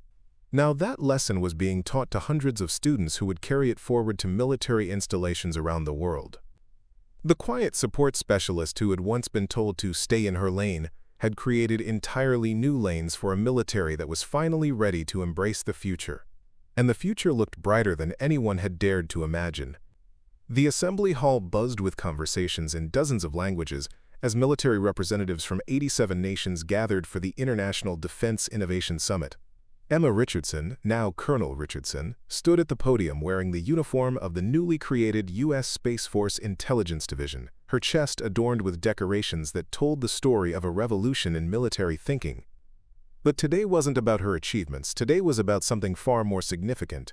Now that lesson was being taught to hundreds of students who would carry it forward to military installations around the world. The quiet support specialist who had once been told to stay in her lane had created entirely new lanes for a military that was finally ready to embrace the future. And the future looked brighter than anyone had dared to imagine. The assembly hall buzzed with conversations in dozens of languages as military representatives from 87 nations gathered for the International Defense Innovation Summit. Emma Richardson, now Colonel Richardson, stood at the podium wearing the uniform of the newly created U.S. Space Force Intelligence Division, her chest adorned with decorations that told the story of a revolution in military thinking. But today wasn't about her achievements. Today was about something far more significant.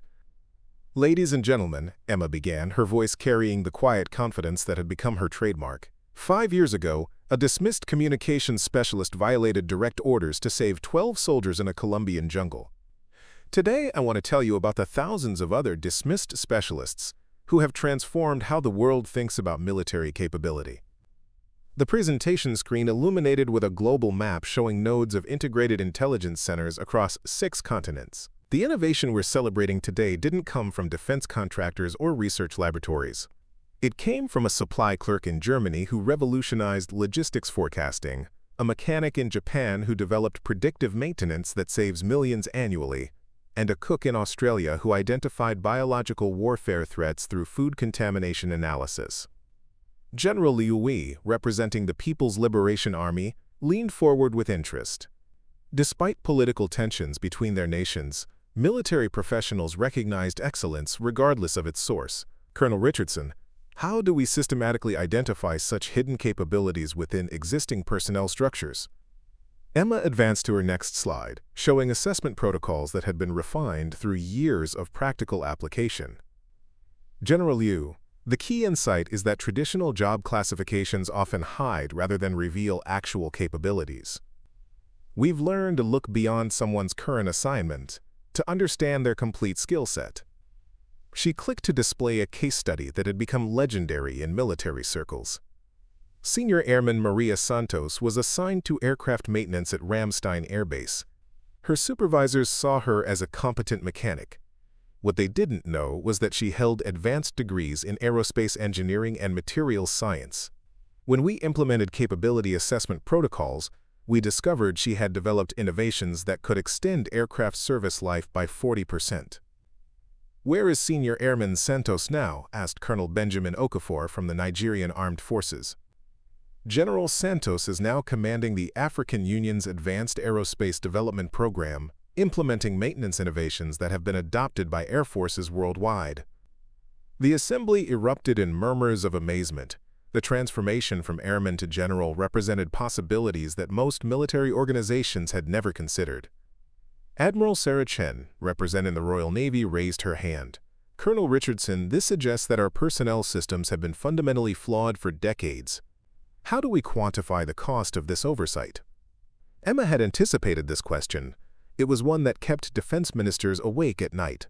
"Ladies and gentlemen," Emma began, her voice carrying the quiet confidence that had become her trademark. 5 years ago, a dismissed communications specialist violated direct orders to save 12 soldiers in a Colombian jungle. Today, I want to tell you about the thousands of other dismissed specialists who have transformed how the world thinks about military capability. The presentation screen illuminated with a global map showing nodes of integrated intelligence centers across 6 continents. The innovation we're celebrating today didn't come from defense contractors or research laboratories. It came from a supply clerk in Germany who revolutionized logistics forecasting, a mechanic in Japan who developed predictive maintenance that saves millions annually, and a cook in Australia who identified biological warfare threats through food contamination analysis. General Liu Wei, representing the People's Liberation Army, leaned forward with interest. Despite political tensions between their nations, military professionals recognized excellence regardless of its source. "Colonel Richardson, how do we systematically identify such hidden capabilities within existing personnel structures?" Emma advanced to her next slide, showing assessment protocols that had been refined through years of practical application. "General Liu, the key insight is that traditional job classifications often hide rather than reveal actual capabilities. We've learned to look beyond someone's current assignment to understand their complete skill set." She clicked to display a case study that had become legendary in military circles. Senior Airman Maria Santos was assigned to aircraft maintenance at Ramstein Air Base. Her supervisors saw her as a competent mechanic. What they didn't know was that she held advanced degrees in aerospace engineering and materials science. When we implemented capability assessment protocols, we discovered she had developed innovations that could extend aircraft service life by 40%. "Where is Senior Airman Santos now?" asked Colonel Benjamin Okafor from the Nigerian Armed Forces. "General Santos is now commanding the African Union's Advanced Aerospace Development Program, implementing maintenance innovations that have been adopted by air forces worldwide." The assembly erupted in murmurs of amazement. The transformation from airman to general represented possibilities that most military organizations had never considered. Admiral Sarah Chen, representing the Royal Navy, raised her hand. "Colonel Richardson, this suggests that our personnel systems have been fundamentally flawed for decades. How do we quantify the cost of this oversight?" Emma had anticipated this question. It was one that kept defense ministers awake at night.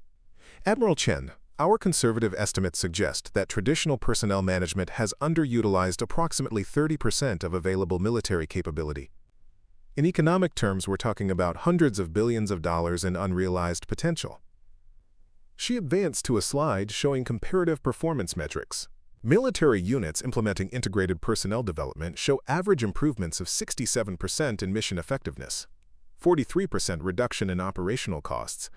"Admiral Chen, our conservative estimates suggest that traditional personnel management has underutilized approximately 30% of available military capability. In economic terms, we're talking about hundreds of billions of dollars in unrealized potential." She advanced to a slide showing comparative performance metrics. Military units implementing integrated personnel development show average improvements of 67% in mission effectiveness, 43% reduction in operational costs,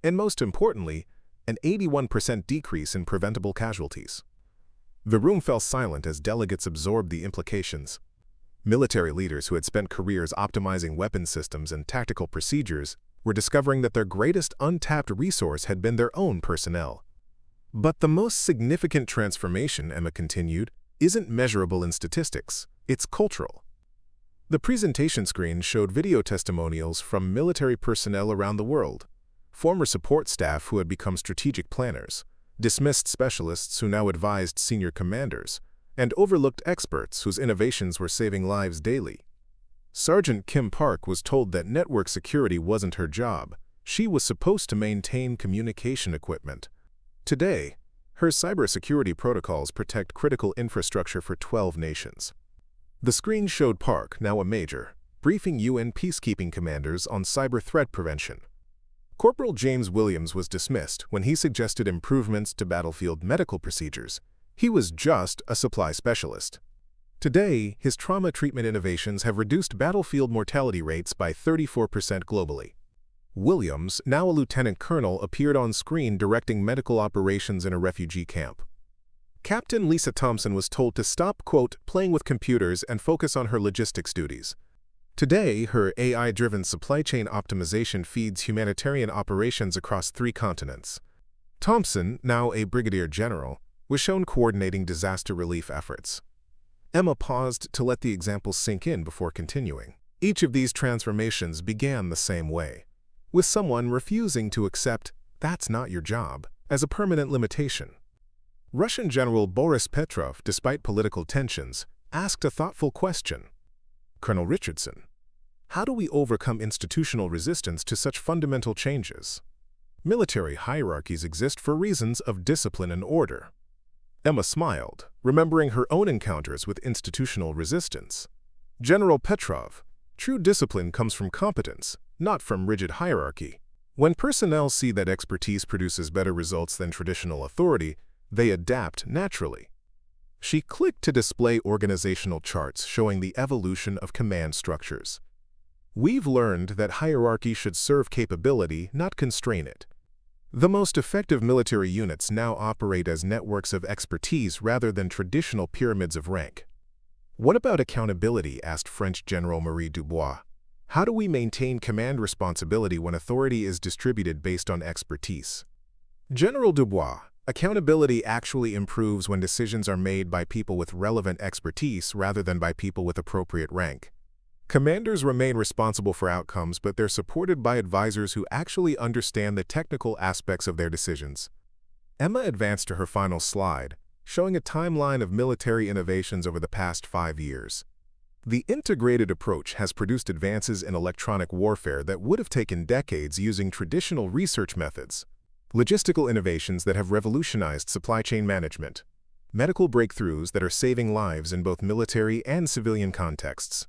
and most importantly, an 81% decrease in preventable casualties. The room fell silent as delegates absorbed the implications. Military leaders who had spent careers optimizing weapon systems and tactical procedures were discovering that their greatest untapped resource had been their own personnel. "But the most significant transformation," Emma continued, "isn't measurable in statistics, it's cultural." The presentation screen showed video testimonials from military personnel around the world, former support staff who had become strategic planners, dismissed specialists who now advised senior commanders, and overlooked experts whose innovations were saving lives daily. Sergeant Kim Park was told that network security wasn't her job. She was supposed to maintain communication equipment. Today, her cybersecurity protocols protect critical infrastructure for 12 nations. The screen showed Park, now a major, briefing UN peacekeeping commanders on cyber threat prevention. Corporal James Williams was dismissed when he suggested improvements to battlefield medical procedures. He was just a supply specialist. Today, his trauma treatment innovations have reduced battlefield mortality rates by 34% globally. Williams, now a lieutenant colonel, appeared on screen directing medical operations in a refugee camp. Captain Lisa Thompson was told to stop, quote, playing with computers and focus on her logistics duties. Today, her AI-driven supply chain optimization feeds humanitarian operations across 3 continents. Thompson, now a brigadier general, was shown coordinating disaster relief efforts. Emma paused to let the example sink in before continuing. Each of these transformations began the same way, with someone refusing to accept "that's not your job" as a permanent limitation. Russian General Boris Petrov, despite political tensions, asked a thoughtful question. Colonel Richardson, how do we overcome institutional resistance to such fundamental changes? Military hierarchies exist for reasons of discipline and order. Emma smiled, remembering her own encounters with institutional resistance. General Petrov, true discipline comes from competence, not from rigid hierarchy. When personnel see that expertise produces better results than traditional authority, they adapt naturally. She clicked to display organizational charts showing the evolution of command structures. We've learned that hierarchy should serve capability, not constrain it. The most effective military units now operate as networks of expertise rather than traditional pyramids of rank. What about accountability? Asked French General Marie Dubois. How do we maintain command responsibility when authority is distributed based on expertise? General Dubois, accountability actually improves when decisions are made by people with relevant expertise rather than by people with appropriate rank. Commanders remain responsible for outcomes, but they're supported by advisors who actually understand the technical aspects of their decisions. Emma advanced to her final slide, showing a timeline of military innovations over the past 5 years. The integrated approach has produced advances in electronic warfare that would have taken decades using traditional research methods. Logistical innovations that have revolutionized supply chain management. Medical breakthroughs that are saving lives in both military and civilian contexts.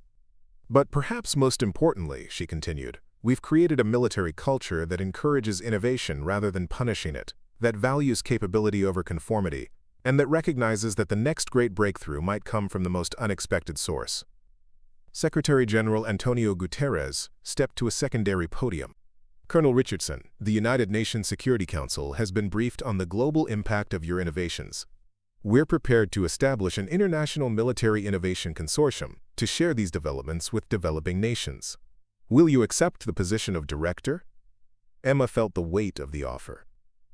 But perhaps most importantly, she continued, we've created a military culture that encourages innovation rather than punishing it, that values capability over conformity, and that recognizes that the next great breakthrough might come from the most unexpected source. Secretary General Antonio Guterres stepped to a secondary podium. Colonel Richardson, the United Nations Security Council has been briefed on the global impact of your innovations. We're prepared to establish an international military innovation consortium to share these developments with developing nations. Will you accept the position of director? Emma felt the weight of the offer.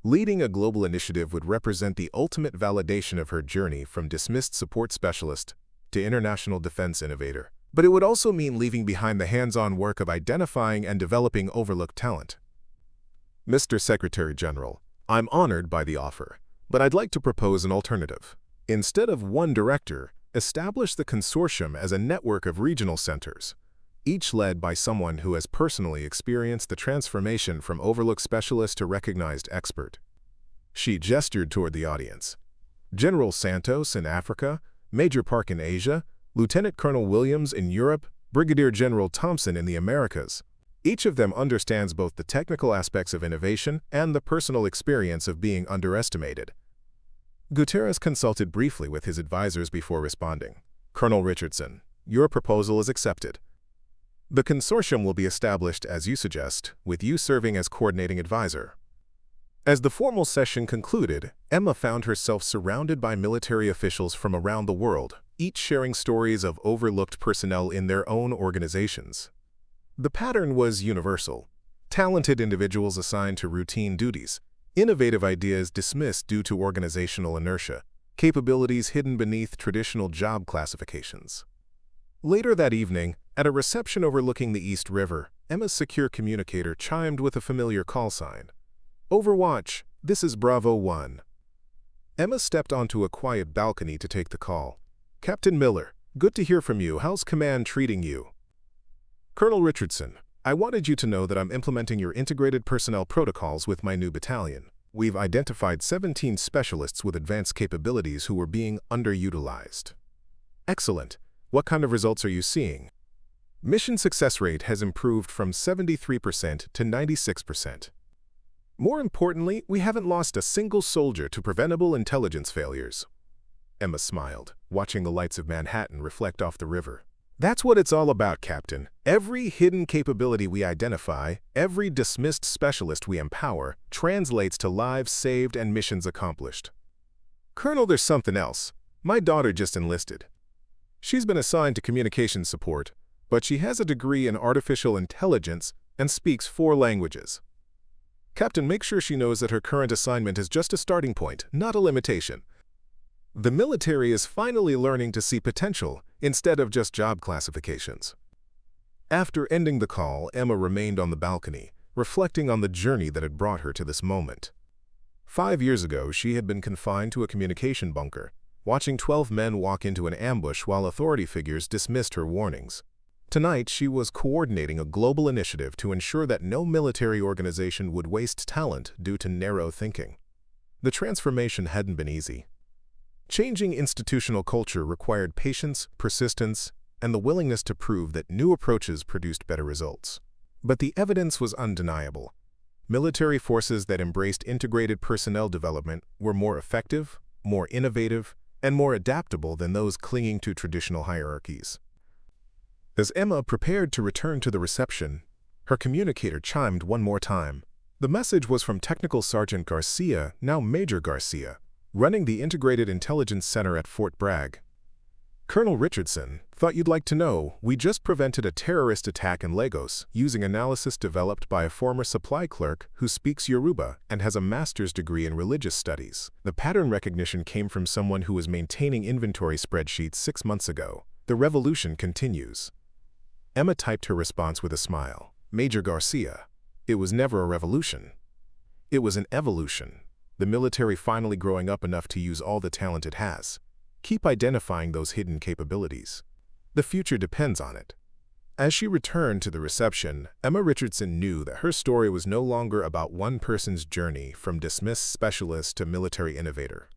Leading a global initiative would represent the ultimate validation of her journey from dismissed support specialist to international defense innovator. But it would also mean leaving behind the hands-on work of identifying and developing overlooked talent. Mr. Secretary General, I'm honored by the offer, but I'd like to propose an alternative. Instead of one director, establish the consortium as a network of regional centers, each led by someone who has personally experienced the transformation from overlooked specialist to recognized expert. She gestured toward the audience. General Santos in Africa, Major Park in Asia, Lieutenant Colonel Williams in Europe, Brigadier General Thompson in the Americas. Each of them understands both the technical aspects of innovation and the personal experience of being underestimated. Guterres consulted briefly with his advisors before responding. Colonel Richardson, your proposal is accepted. The consortium will be established as you suggest, with you serving as coordinating advisor. As the formal session concluded, Emma found herself surrounded by military officials from around the world, each sharing stories of overlooked personnel in their own organizations. The pattern was universal. Talented individuals assigned to routine duties, innovative ideas dismissed due to organizational inertia, capabilities hidden beneath traditional job classifications. Later that evening, at a reception overlooking the East River, Emma's secure communicator chimed with a familiar call sign. Overwatch, this is Bravo 1. Emma stepped onto a quiet balcony to take the call. Captain Miller, good to hear from you. How's command treating you? Colonel Richardson, I wanted you to know that I'm implementing your integrated personnel protocols with my new battalion. We've identified 17 specialists with advanced capabilities who were being underutilized. Excellent. What kind of results are you seeing? Mission success rate has improved from 73% to 96%. More importantly, we haven't lost a single soldier to preventable intelligence failures. Emma smiled, watching the lights of Manhattan reflect off the river. That's what it's all about, Captain. Every hidden capability we identify, every dismissed specialist we empower, translates to lives saved and missions accomplished. Colonel, there's something else. My daughter just enlisted. She's been assigned to communications support, but she has a degree in artificial intelligence and speaks 4 languages. Captain, make sure she knows that her current assignment is just a starting point, not a limitation. The military is finally learning to see potential instead of just job classifications. After ending the call, Emma remained on the balcony, reflecting on the journey that had brought her to this moment. 5 years ago, she had been confined to a communication bunker, watching 12 men walk into an ambush while authority figures dismissed her warnings. Tonight, she was coordinating a global initiative to ensure that no military organization would waste talent due to narrow thinking. The transformation hadn't been easy. Changing institutional culture required patience, persistence, and the willingness to prove that new approaches produced better results. But the evidence was undeniable. Military forces that embraced integrated personnel development were more effective, more innovative, and more adaptable than those clinging to traditional hierarchies. As Emma prepared to return to the reception, her communicator chimed one more time. The message was from Technical Sergeant Garcia, now Major Garcia, running the Integrated Intelligence Center at Fort Bragg. Colonel Richardson, thought you'd like to know, we just prevented a terrorist attack in Lagos using analysis developed by a former supply clerk who speaks Yoruba and has a master's degree in religious studies. The pattern recognition came from someone who was maintaining inventory spreadsheets 6 months ago. The revolution continues. Emma typed her response with a smile. Major Garcia, it was never a revolution. It was an evolution. The military finally growing up enough to use all the talent it has. Keep identifying those hidden capabilities. The future depends on it. As she returned to the reception, Emma Richardson knew that her story was no longer about one person's journey from dismissed specialist to military innovator.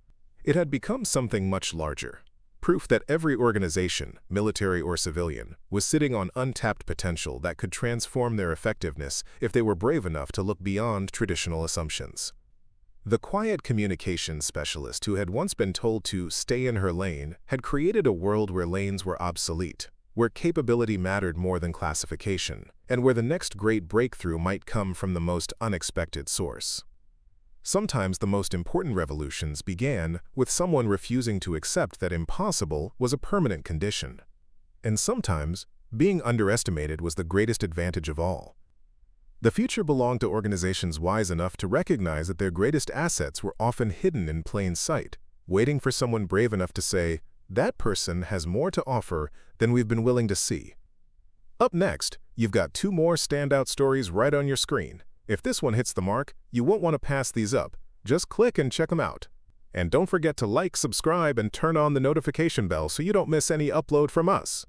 It had become something much larger. Proof that every organization, military or civilian, was sitting on untapped potential that could transform their effectiveness if they were brave enough to look beyond traditional assumptions. The quiet communications specialist who had once been told to stay in her lane had created a world where lanes were obsolete, where capability mattered more than classification, and where the next great breakthrough might come from the most unexpected source. Sometimes the most important revolutions began with someone refusing to accept that impossible was a permanent condition. And sometimes, being underestimated was the greatest advantage of all. The future belonged to organizations wise enough to recognize that their greatest assets were often hidden in plain sight, waiting for someone brave enough to say, that person has more to offer than we've been willing to see. Up next, you've got 2 more standout stories right on your screen. If this one hits the mark, you won't want to pass these up. Just click and check them out. And don't forget to like, subscribe, and turn on the notification bell so you don't miss any upload from us.